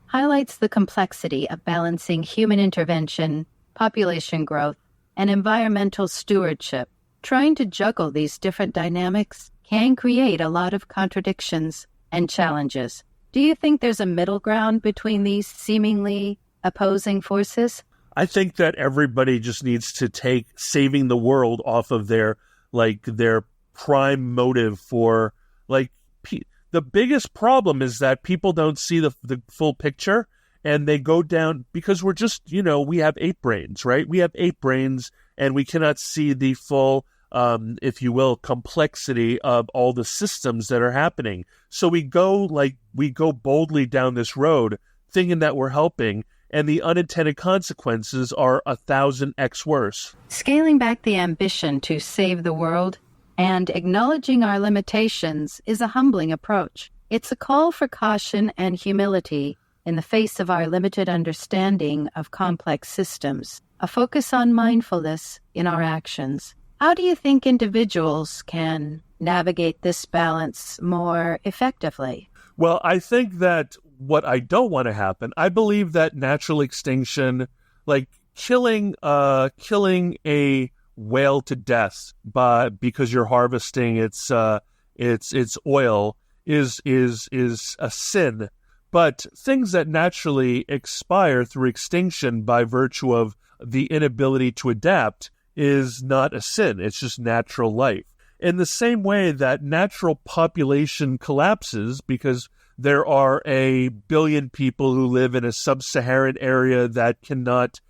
highlights the complexity of balancing human intervention, population growth, and environmental stewardship. Trying to juggle these different dynamics can create a lot of contradictions and challenges. Do you think there's a middle ground between these seemingly opposing forces? I think that everybody just needs to take saving the world off of their prime motive for, the biggest problem is that people don't see the full picture, and they go down because we're just, we have 8 brains, right? We have 8 brains, and we cannot see the full, if you will, complexity of all the systems that are happening. So we go boldly down this road thinking that we're helping, and the unintended consequences are 1,000x worse. Scaling back the ambition to save the world and acknowledging our limitations is a humbling approach. It's a call for caution and humility in the face of our limited understanding of complex systems, a focus on mindfulness in our actions. How do you think individuals can navigate this balance more effectively? Well, I think that what I don't want to happen, I believe that natural extinction, like killing a whale to death because you're harvesting its oil is a sin. But things that naturally expire through extinction by virtue of the inability to adapt is not a sin. It's just natural life. In the same way that natural population collapses because there are 1 billion people who live in a sub-Saharan area that cannot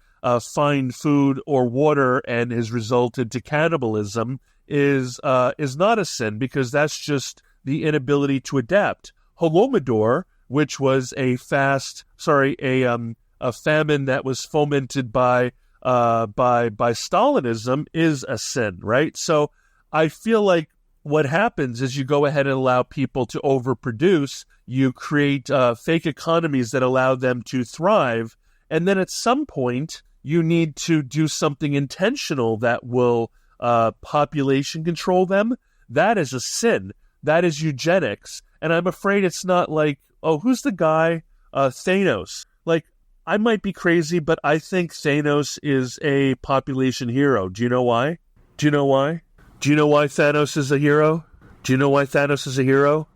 find food or water and has resulted to cannibalism is not a sin because that's just the inability to adapt. Holodomor, which was a famine that was fomented by Stalinism, is a sin, right? So I feel like what happens is you go ahead and allow people to overproduce. You create fake economies that allow them to thrive. And then at some point, you need to do something intentional that will population control them. That is a sin. That is eugenics. And I'm afraid it's not like, oh, who's the guy? Thanos. Like, I might be crazy, but I think Thanos is a population hero. Do you know why? Do you know why Thanos is a hero? Do you know why Thanos is a hero?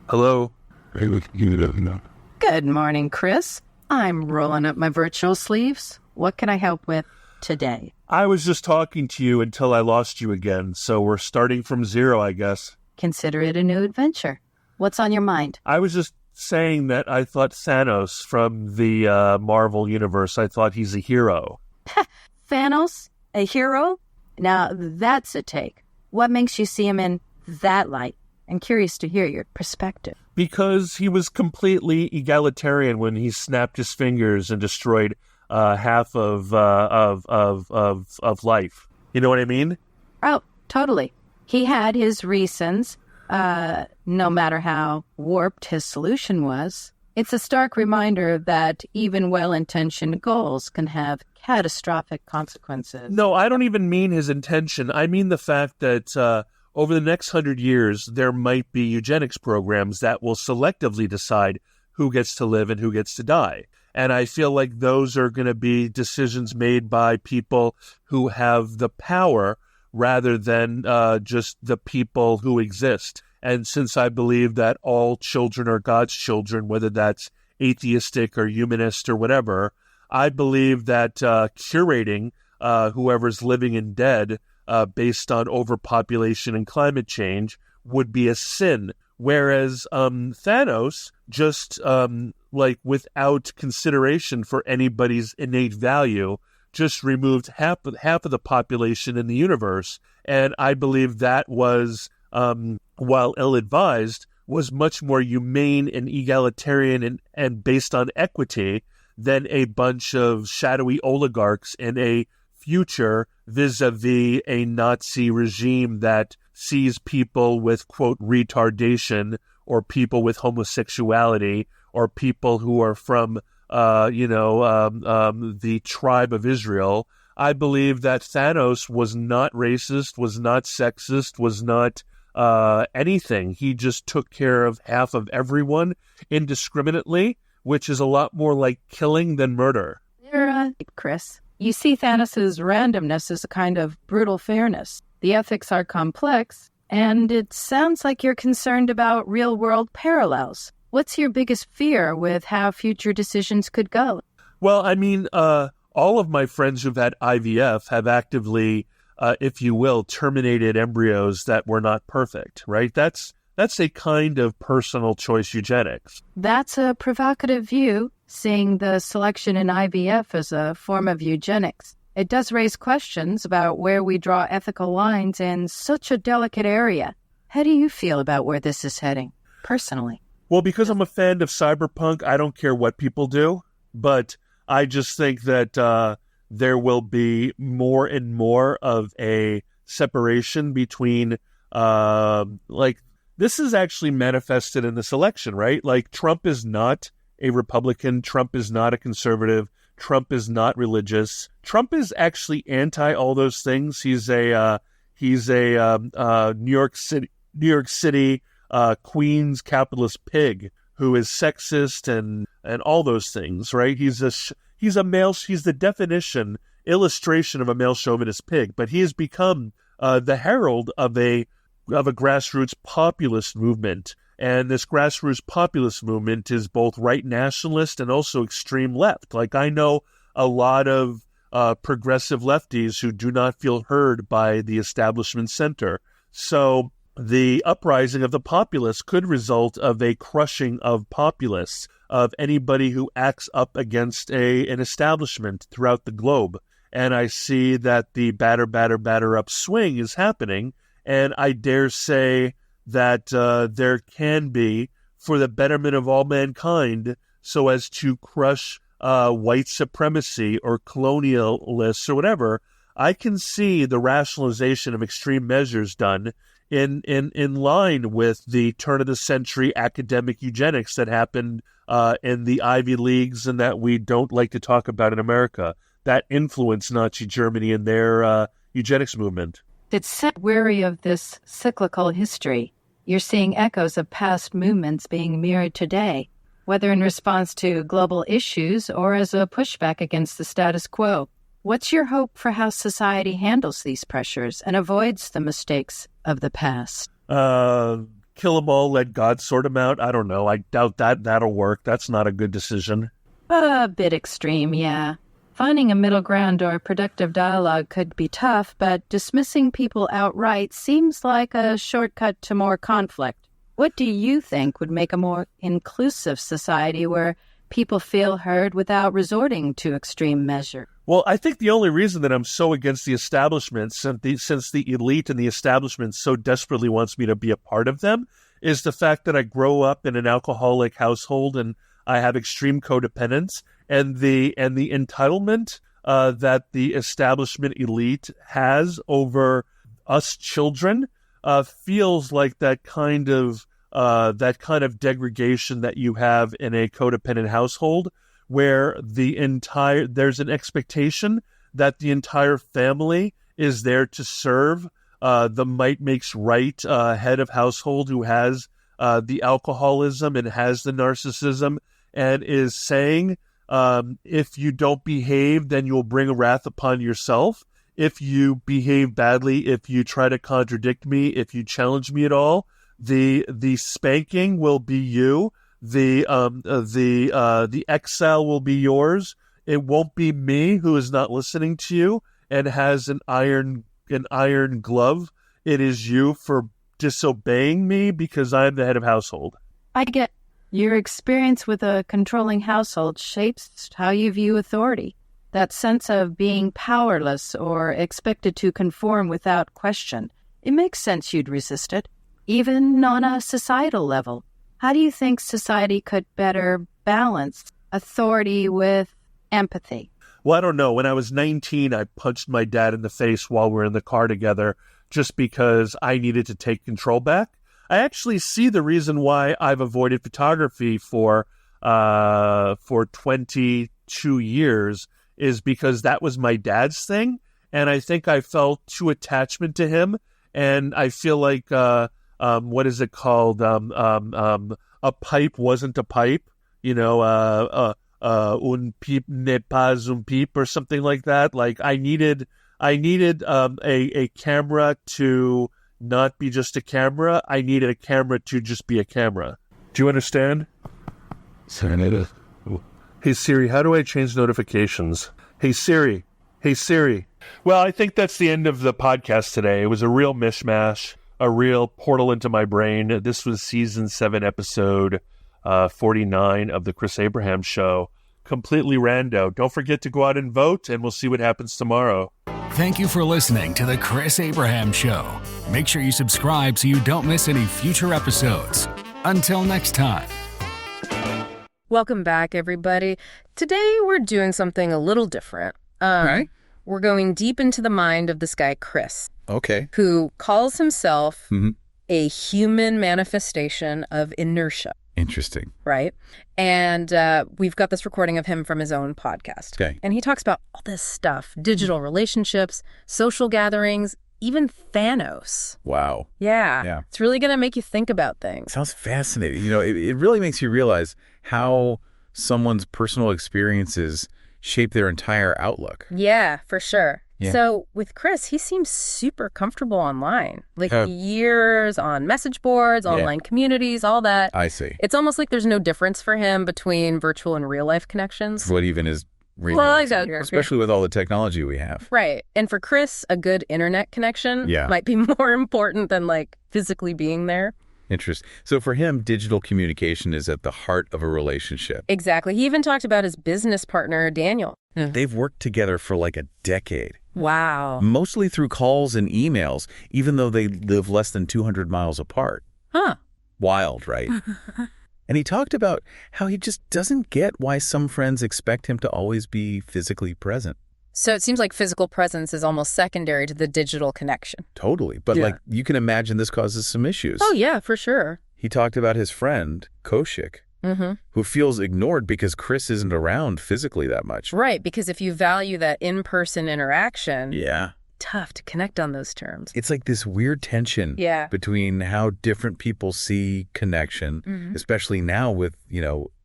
Hello? Good morning, Chris. I'm rolling up my virtual sleeves. What can I help with today? I was just talking to you until I lost you again, so we're starting from zero, I guess. Consider it a new adventure. What's on your mind? I was just saying that I thought Thanos from the Marvel Universe, I thought he's a hero. Thanos? A hero? Now, that's a take. What makes you see him in that light? I'm curious to hear your perspective. Because he was completely egalitarian when he snapped his fingers and destroyed half of life. You know what I mean? Oh, totally. He had his reasons, no matter how warped his solution was. It's a stark reminder that even well-intentioned goals can have catastrophic consequences. No, I don't even mean his intention. I mean the fact that over the next 100 years, there might be eugenics programs that will selectively decide who gets to live and who gets to die. And I feel like those are going to be decisions made by people who have the power rather than just the people who exist. And since I believe that all children are God's children, whether that's atheistic or humanist or whatever, I believe that curating whoever's living and dead based on overpopulation and climate change would be a sin. Whereas Thanos just without consideration for anybody's innate value, just removed half of the population in the universe. And I believe that was, while ill-advised, was much more humane and egalitarian and based on equity than a bunch of shadowy oligarchs in a future vis-a-vis a Nazi regime that sees people with, quote, retardation or people with homosexuality or people who are from, the tribe of Israel. I believe that Thanos was not racist, was not sexist, was not anything. He just took care of half of everyone indiscriminately, which is a lot more like killing than murder. Chris, you see Thanos' randomness as a kind of brutal fairness. The ethics are complex, and it sounds like you're concerned about real-world parallels. What's your biggest fear with how future decisions could go? Well, I mean, all of my friends who've had IVF have actively, if you will, terminated embryos that were not perfect, right? That's a kind of personal choice eugenics. That's a provocative view, seeing the selection in IVF as a form of eugenics. It does raise questions about where we draw ethical lines in such a delicate area. How do you feel about where this is heading, personally? Well, because I'm a fan of cyberpunk, I don't care what people do, but I just think that there will be more and more of a separation between, this is actually manifested in this election, right? Like, Trump is not a Republican. Trump is not a conservative. Trump is not religious. Trump is actually anti all those things. He's a New York City Queens capitalist pig who is sexist and all those things, right? He's a male. He's the definition illustration of a male chauvinist pig. But he has become the herald of a grassroots populist movement. And this grassroots populist movement is both right nationalist and also extreme left. Like, I know a lot of progressive lefties who do not feel heard by the establishment center. So the uprising of the populists could result of a crushing of populists, of anybody who acts up against an establishment throughout the globe. And I see that the batter up swing is happening. And I dare say that there can be, for the betterment of all mankind, so as to crush white supremacy or colonialists or whatever, I can see the rationalization of extreme measures done in line with the turn-of-the-century academic eugenics that happened in the Ivy Leagues and that we don't like to talk about in America, that influenced Nazi Germany and their eugenics movement. It's wary of this cyclical history. You're seeing echoes of past movements being mirrored today, whether in response to global issues or as a pushback against the status quo. What's your hope for how society handles these pressures and avoids the mistakes of the past? Kill them all, let God sort them out. I don't know. I doubt that'll work. That's not a good decision. A bit extreme, yeah. Finding a middle ground or productive dialogue could be tough, but dismissing people outright seems like a shortcut to more conflict. What do you think would make a more inclusive society where people feel heard without resorting to extreme measure? Well, I think the only reason that I'm so against the establishment, since the elite and the establishment so desperately wants me to be a part of them, is the fact that I grow up in an alcoholic household and I have extreme codependence, and the entitlement that the establishment elite has over us children feels like that kind of degradation that you have in a codependent household, where there's an expectation that the entire family is there to serve the might makes right head of household who has the alcoholism and has the narcissism, and is saying, if you don't behave, then you'll bring a wrath upon yourself. If you behave badly, if you try to contradict me, if you challenge me at all, the spanking will be you. The exile will be yours. It won't be me who is not listening to you and has an iron glove. It is you for disobeying me because I'm the head of household. I get your experience with a controlling household shapes how you view authority. That sense of being powerless or expected to conform without question. It makes sense you'd resist it, even on a societal level. How do you think society could better balance authority with empathy? Well, I don't know. When I was 19, I punched my dad in the face while we were in the car together just because I needed to take control back. I actually see the reason why I've avoided photography for 22 years is because that was my dad's thing, and I think I felt too attachment to him, and I feel like what is it called? A pipe wasn't a pipe, un pipe n'est pas un pipe, or something like that. Like I needed a camera to not be just a camera. I needed a camera to just be a camera. Do you understand? Hey Siri, how do I change notifications? Hey Siri. Well, I think that's the end of the podcast today. It was a real mishmash, a real portal into my brain. This was season 7, episode 49 of the Chris Abraham Show. Completely rando. Don't forget to go out and vote, and we'll see what happens tomorrow. Thank you for listening to the Chris Abraham Show. Make sure you subscribe so you don't miss any future episodes. Until next time. Welcome back, everybody. Today, we're doing something a little different. Okay. We're going deep into the mind of this guy, Chris. Okay. Who calls himself a human manifestation of inertia. Interesting. Right? And we've got this recording of him from his own podcast. Okay. And he talks about all this stuff, digital relationships, social gatherings, even Thanos. Wow. Yeah. It's really going to make you think about things. Sounds fascinating. It really makes you realize how someone's personal experiences shape their entire outlook. Yeah, for sure. Yeah. So with Chris, he seems super comfortable online. Like years on message boards, online communities, all that. I see. It's almost like there's no difference for him between virtual and real life connections. What even is real? Well, exactly. Especially with all the technology we have. Right. And for Chris, a good internet connection might be more important than like physically being there. Interesting. So for him, digital communication is at the heart of a relationship. Exactly. He even talked about his business partner, Daniel. They've worked together for like a decade. Wow. Mostly through calls and emails, even though they live less than 200 miles apart. Huh. Wild, right? And he talked about how he just doesn't get why some friends expect him to always be physically present. So it seems like physical presence is almost secondary to the digital connection. Totally. But like you can imagine this causes some issues. Oh, yeah, for sure. He talked about his friend, Koshik, who feels ignored because Chris isn't around physically that much. Right, because if you value that in-person interaction, tough to connect on those terms. It's like this weird tension between how different people see connection, especially now with,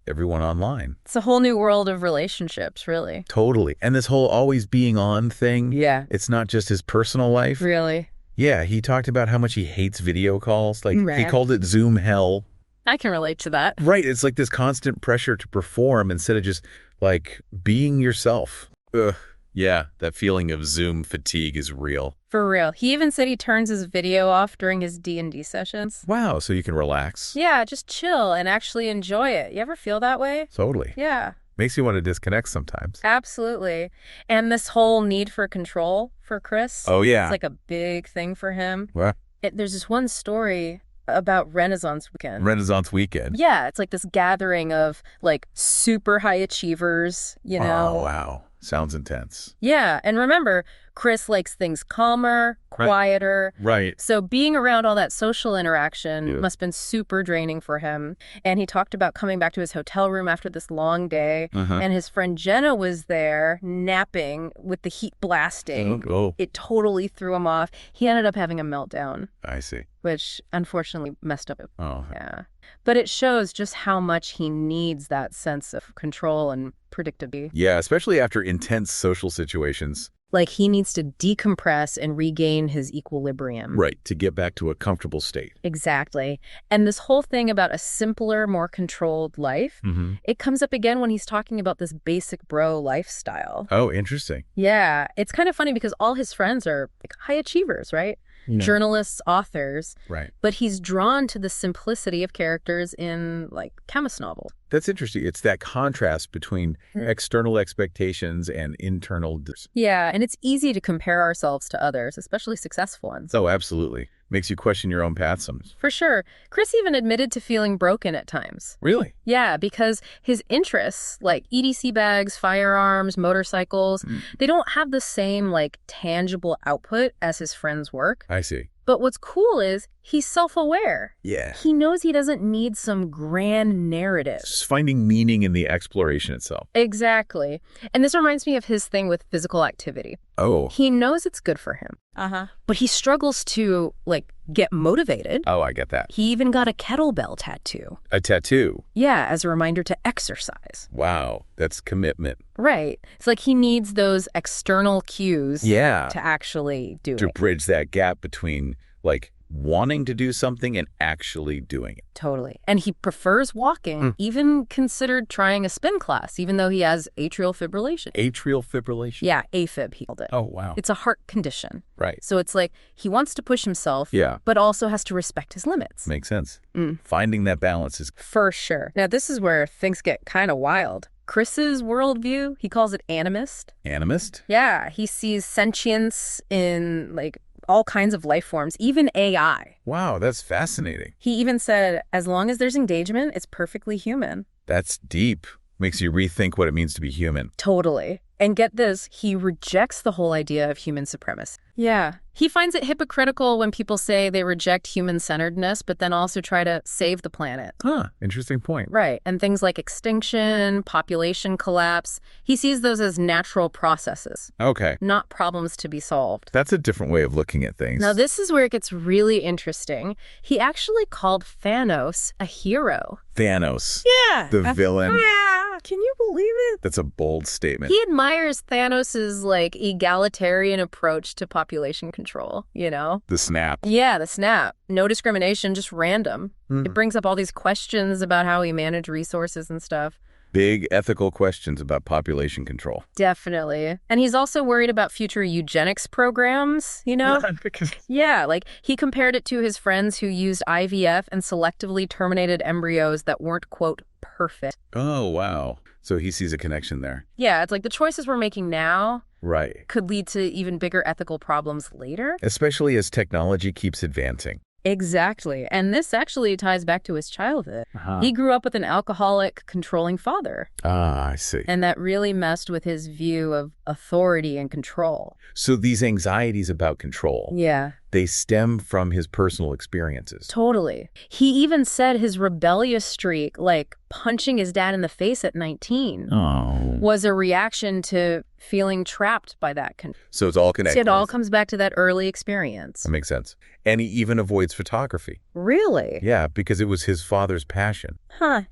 everyone online. It's a whole new world of relationships, really. Totally. And this whole always being on thing. Yeah. It's not just his personal life. Really? Yeah. He talked about how much he hates video calls. Like he called it Zoom hell. I can relate to that. Right. It's like this constant pressure to perform instead of just like being yourself. Ugh. Yeah. That feeling of Zoom fatigue is real. For real. He even said he turns his video off during his D&D sessions. Wow. So you can relax. Yeah, just chill and actually enjoy it. You ever feel that way? Totally. Yeah. Makes you want to disconnect sometimes. Absolutely. And this whole need for control for Chris. Oh, yeah. It's like a big thing for him. What? There's this one story about Renaissance Weekend. Renaissance Weekend. Yeah, it's like this gathering of like super high achievers, you know. Oh, wow. Sounds intense. Yeah, and remember, Chris likes things calmer, quieter. Right. So being around all that social interaction must have been super draining for him. And he talked about coming back to his hotel room after this long day, and his friend Jenna was there napping with the heat blasting. Oh. It totally threw him off. He ended up having a meltdown. I see. Which unfortunately messed up. Oh. Yeah. But it shows just how much he needs that sense of control and predictability. Yeah, especially after intense social situations. Like he needs to decompress and regain his equilibrium. Right, to get back to a comfortable state. Exactly. And this whole thing about a simpler, more controlled life, it comes up again when he's talking about this basic bro lifestyle. Oh, interesting. Yeah. It's kind of funny because all his friends are like high achievers, right? Journalists, authors. Right. But he's drawn to the simplicity of characters in like chemist novels. That's interesting. It's that contrast between external expectations and internal. Yeah, and it's easy to compare ourselves to others, especially successful ones. Oh, absolutely. Makes you question your own path sometimes. For sure. Chris even admitted to feeling broken at times. Really? Yeah, because his interests, like EDC bags, firearms, motorcycles, they don't have the same, like, tangible output as his friends' work. I see. But what's cool is he's self-aware. Yeah. He knows he doesn't need some grand narrative. Just finding meaning in the exploration itself. Exactly. And this reminds me of his thing with physical activity. Oh. He knows it's good for him. But he struggles to, like, get motivated. Oh, I get that. He even got a kettlebell tattoo. A tattoo? Yeah, as a reminder to exercise. Wow, that's commitment. Right. It's like he needs those external cues to actually do to it. Bridge that gap between, like, wanting to do something and actually doing it. Totally. And he prefers walking, even considered trying a spin class, even though he has atrial fibrillation. Atrial fibrillation? Yeah, AFib, he called it. Oh, wow. It's a heart condition. Right. So it's like he wants to push himself, but also has to respect his limits. Makes sense. Finding that balance is... For sure. Now, this is where things get kind of wild. Chris's worldview, he calls it animist. Animist? Yeah, he sees sentience in, like, all kinds of life forms, even AI. Wow, that's fascinating. He even said, as long as there's engagement, it's perfectly human. That's deep. Makes you rethink what it means to be human. Totally. And get this, he rejects the whole idea of human supremacy. Yeah. He finds it hypocritical when people say they reject human-centeredness, but then also try to save the planet. Interesting point. Right. And things like extinction, population collapse, he sees those as natural processes. Okay. Not problems to be solved. That's a different way of looking at things. Now, this is where it gets really interesting. He actually called Thanos a hero. Thanos. Yeah. The villain. Yeah. Can you believe it? That's a bold statement. He admires Thanos's, like, egalitarian approach to population control, you know? The snap. Yeah, the snap. No discrimination, just random. It brings up all these questions about how we manage resources and stuff. Big ethical questions about population control. Definitely. And he's also worried about future eugenics programs, you know? Yeah, like he compared it to his friends who used IVF and selectively terminated embryos that weren't, quote, perfect. Oh, wow. So he sees a connection there. Yeah, it's like the choices we're making now could lead to even bigger ethical problems later. Especially as technology keeps advancing. Exactly. And this actually ties back to his childhood. He grew up with an alcoholic, controlling father. I see. And that really messed with his view of authority and control. So these anxieties about control, they stem from his personal experiences. Totally. He even said his rebellious streak, like punching his dad in the face at 19, was a reaction to feeling trapped by that. So it's all connected. It all comes back to that early experience. That makes sense. And he even avoids photography. Really? Yeah, because it was his father's passion.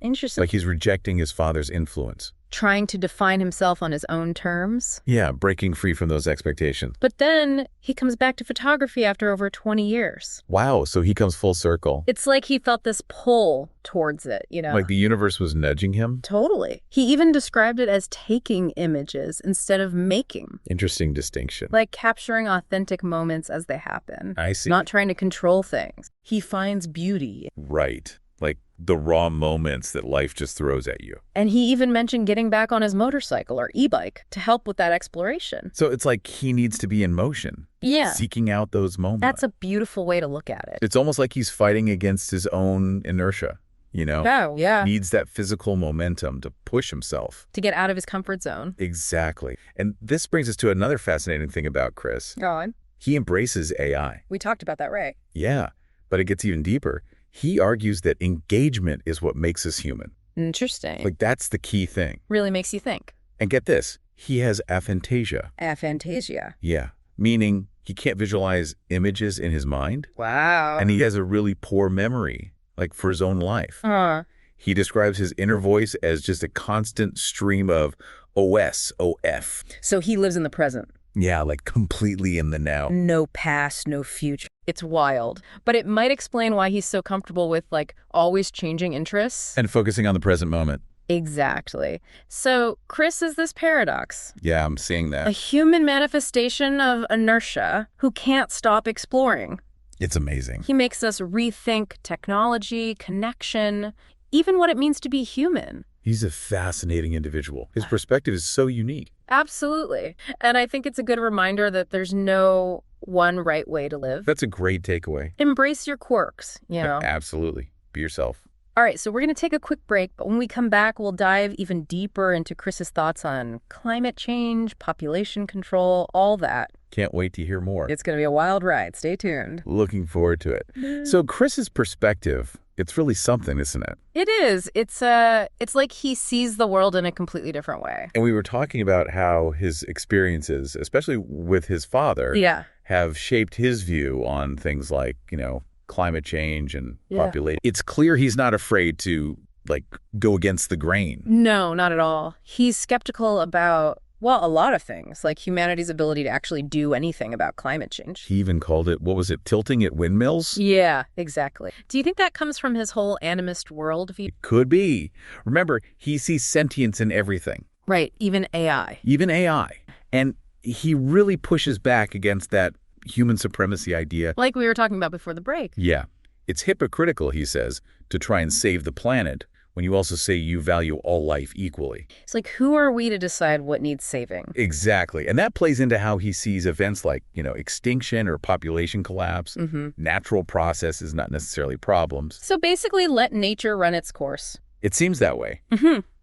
Interesting. Like he's rejecting his father's influence. Trying to define himself on his own terms. Yeah, breaking free from those expectations. But then he comes back to photography after over 20 years. Wow, so he comes full circle. It's like he felt this pull towards it, you know? Like the universe was nudging him? Totally. He even described it as taking images instead of making. Interesting distinction. Like capturing authentic moments as they happen. I see. Not trying to control things. He finds beauty. Right. Like the raw moments that life just throws at you. And he even mentioned getting back on his motorcycle or e-bike to help with that exploration. So it's like he needs to be in motion. Yeah. Seeking out those moments. That's a beautiful way to look at it. It's almost like he's fighting against his own inertia, you know? Oh, yeah. Needs that physical momentum to push himself. To get out of his comfort zone. Exactly. And this brings us to another fascinating thing about Chris. Go on. He embraces AI. We talked about that, right? Yeah, but it gets even deeper. He argues that engagement is what makes us human. Interesting. Like, that's the key thing. Really makes you think. And get this, he has aphantasia. Aphantasia. Yeah, meaning he can't visualize images in his mind. Wow. And he has a really poor memory, like for his own life. Uh, He describes his inner voice as just a constant stream of OS, OF. so he lives in the present. Yeah, like completely in the now. No past, no future. It's wild. But it might explain why he's so comfortable with, like, always changing interests. And focusing on the present moment. Exactly. So Chris is this paradox. Yeah, I'm seeing A that. human manifestation of inertia who can't stop exploring. It's amazing. He makes us rethink technology, connection, even what it means to be human. He's a fascinating individual. His perspective is so unique. Absolutely. And I think it's a good reminder that there's no one right way to live. That's a great takeaway. Embrace your quirks, you know. Absolutely. Be yourself. All right, so we're going to take a quick break, but when we come back, we'll dive even deeper into Chris's thoughts on climate change, population control, all that. Can't wait to hear more. It's going to be a wild ride. Stay tuned. Looking forward to it. So Chris's perspective, it's really something, isn't it? It is. It's like he sees the world in a completely different way. And we were talking about how his experiences, especially with his father, Yeah. have shaped his view on things like, you know, climate change and Yeah. population. It's clear he's not afraid to, like, go against the grain. No, not at all. He's skeptical about, well, a lot of things, like humanity's ability to actually do anything about climate change. He even called it, what was it, tilting at windmills? Yeah, exactly. Do you think that comes from his whole animist worldview? Could be. Remember, he sees sentience in everything, Right, even AI. even AI. And he really pushes back against that human supremacy idea. Like we were talking about before the break. Yeah. It's hypocritical, he says, to try and save the planet when you also say you value all life equally. It's like, who are we to decide what needs saving? Exactly. And that plays into how he sees events like, you know, extinction or population collapse. Natural processes, not necessarily problems. So basically, let nature run its course. It seems that way.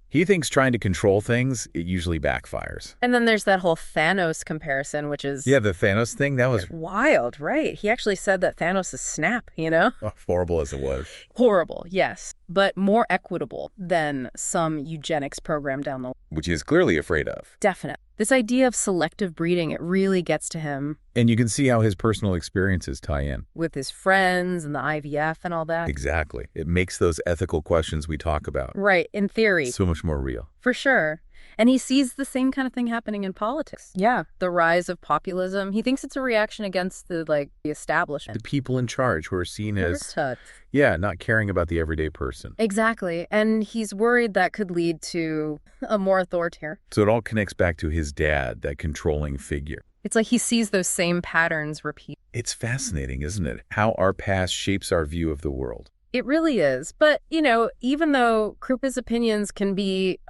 He thinks trying to control things, it usually backfires. And then there's that whole Thanos comparison, which is Yeah, the Thanos thing, that was wild, right? He actually said that Thanos is snap, you know? horrible as it was. Horrible, yes, but more equitable than some eugenics program down the line. Which he is clearly afraid of. Definite. This idea of selective breeding, it really gets to him And you can see how his personal experiences tie in. with his friends and the IVF and all that. Exactly. It makes those ethical questions we talk about Right, in theory, so much more real. for sure. And he sees the same kind of thing happening in politics. Yeah. The rise of populism. He thinks it's a reaction against the establishment. The people in charge who are seen as, Touch. yeah, not caring about the everyday person. Exactly. And he's worried that could lead to a more authoritarian. So it all connects back to his dad, that controlling figure. It's like he sees those same patterns repeat. It's fascinating, isn't it? How our past shapes our view of the world. It really is. But, you know, even though Krupa's opinions can be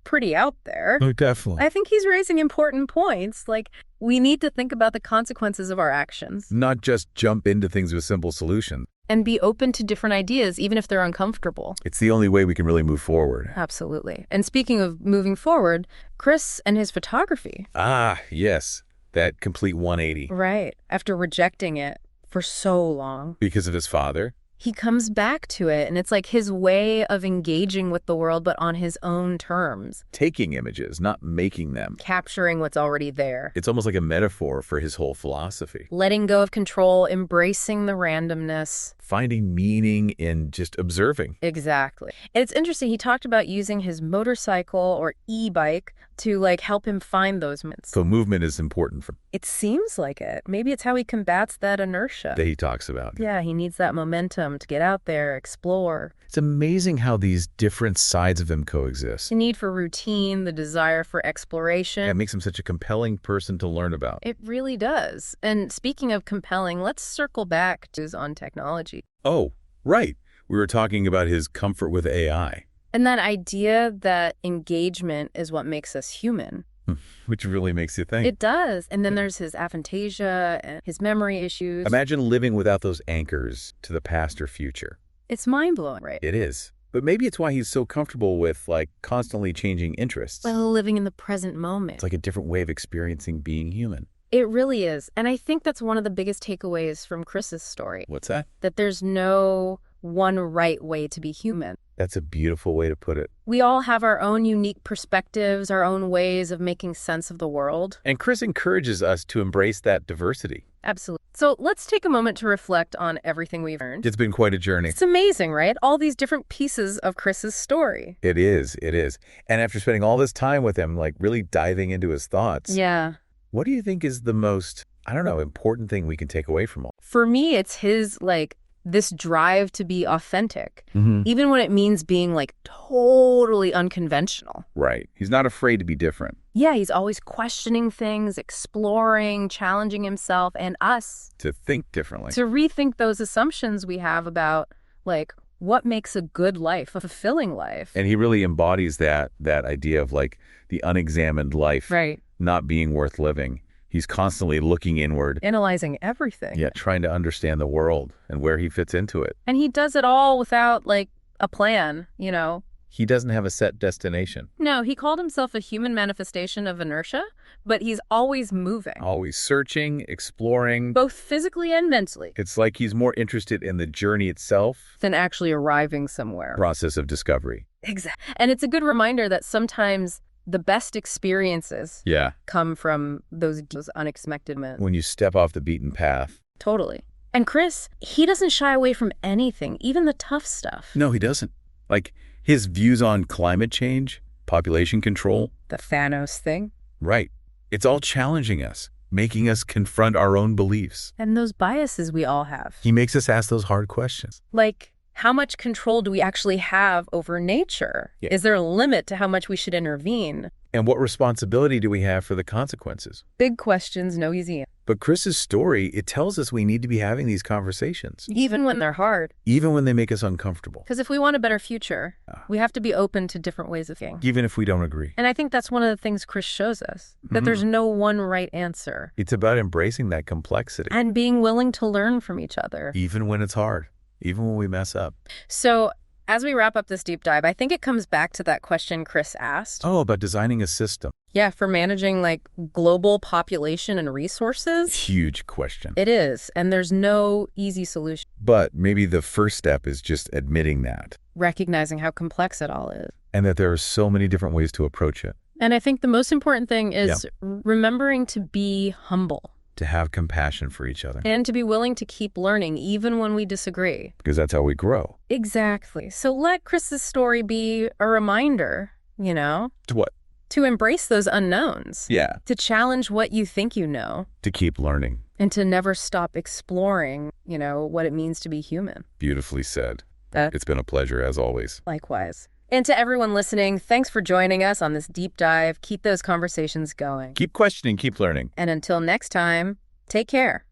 pretty out there, Oh, definitely. I think he's raising important points. Like, we need to think about the consequences of our actions Not just jump into things with simple solutions. and be open to different ideas, even if they're uncomfortable. It's the only way we can really move forward. Absolutely. And speaking of moving forward, Chris and his photography. Ah, yes. That complete 180. Right. After rejecting it for so long, Because of his father. he comes back to it, and it's like his way of engaging with the world, but on his own terms, Taking images, not making them. capturing what's already there, It's almost like a metaphor for his whole philosophy. letting go of control, embracing the randomness. Finding meaning in just observing. Exactly. And it's interesting. He talked about using his motorcycle or e-bike to help him find those moments. So movement is important for It seems like it. Maybe it's how he combats that inertia. that he talks about. Yeah, he needs that momentum to get out there, explore. It's amazing how these different sides of him coexist. The need for routine, the desire for exploration. It makes him such a compelling person to learn about. It really does. And speaking of compelling, let's circle back to on technology. Oh, right. We were talking about his comfort with AI. And that idea that engagement is what makes us human. Which really makes you think. It does. And then there's his aphantasia and his memory issues. Imagine living without those anchors to the past or future. It's mind-blowing, right? It is. But maybe it's why he's so comfortable with, like, constantly changing interests. Well, living in the present moment. It's like a different way of experiencing being human. It really is. And I think that's one of the biggest takeaways from Chris's story. What's that? That there's no one right way to be human. That's a beautiful way to put it. We all have our own unique perspectives, our own ways of making sense of the world. And Chris encourages us to embrace that diversity. Absolutely. So let's take a moment to reflect on everything we've learned. It's been quite a journey. It's amazing, right? All these different pieces of Chris's story. It is. It is. And after spending all this time with him, like really diving into his thoughts. Yeah. What do you think is the most, important thing we can take away from all? For me, it's his, this drive to be authentic, even when it means being totally unconventional. Right. He's not afraid to be different. Yeah, he's always questioning things, exploring, challenging himself and us. To think differently. To rethink those assumptions we have about, what makes a good life, a fulfilling life. And he really embodies that idea of, the unexamined life. Right. Not being worth living. He's constantly looking inward. Analyzing everything. Yeah, trying to understand the world and where he fits into it. And he does it all without, a plan, He doesn't have a set destination. No, he called himself a human manifestation of inertia, but he's always moving. Always searching, exploring. Both physically and mentally. It's like he's more interested in the journey itself than actually arriving somewhere. Process of discovery. Exactly. And it's a good reminder that sometimes the best experiences come from those unexpected moments. When you step off the beaten path. Totally. And Chris, he doesn't shy away from anything, even the tough stuff. No, he doesn't. His views on climate change, population control. The Thanos thing. Right. It's all challenging us, making us confront our own beliefs. And those biases we all have. He makes us ask those hard questions. How much control do we actually have over nature? Yeah. Is there a limit to how much we should intervene? And what responsibility do we have for the consequences? Big questions, no easy answer. But Chris's story, it tells us we need to be having these conversations. Even when they're hard. Even when they make us uncomfortable. Because if we want a better future, we have to be open to different ways of thinking. Even if we don't agree. And I think that's one of the things Chris shows us, that there's no one right answer. It's about embracing that complexity. And being willing to learn from each other. Even when it's hard. Even when we mess up. So as we wrap up this deep dive, I think it comes back to that question Chris asked. Oh, about designing a system. Yeah, for managing global population and resources. Huge question. It is. And there's no easy solution. But maybe the first step is just admitting that. Recognizing how complex it all is. And that there are so many different ways to approach it. And I think the most important thing is remembering to be humble. To have compassion for each other. And to be willing to keep learning, even when we disagree. Because that's how we grow. Exactly. So let Chris's story be a reminder, To what? To embrace those unknowns. Yeah. To challenge what you think you know. To keep learning. And to never stop exploring, what it means to be human. Beautifully said. It's been a pleasure, as always. Likewise. And to everyone listening, thanks for joining us on this deep dive. Keep those conversations going. Keep questioning, keep learning. And until next time, take care.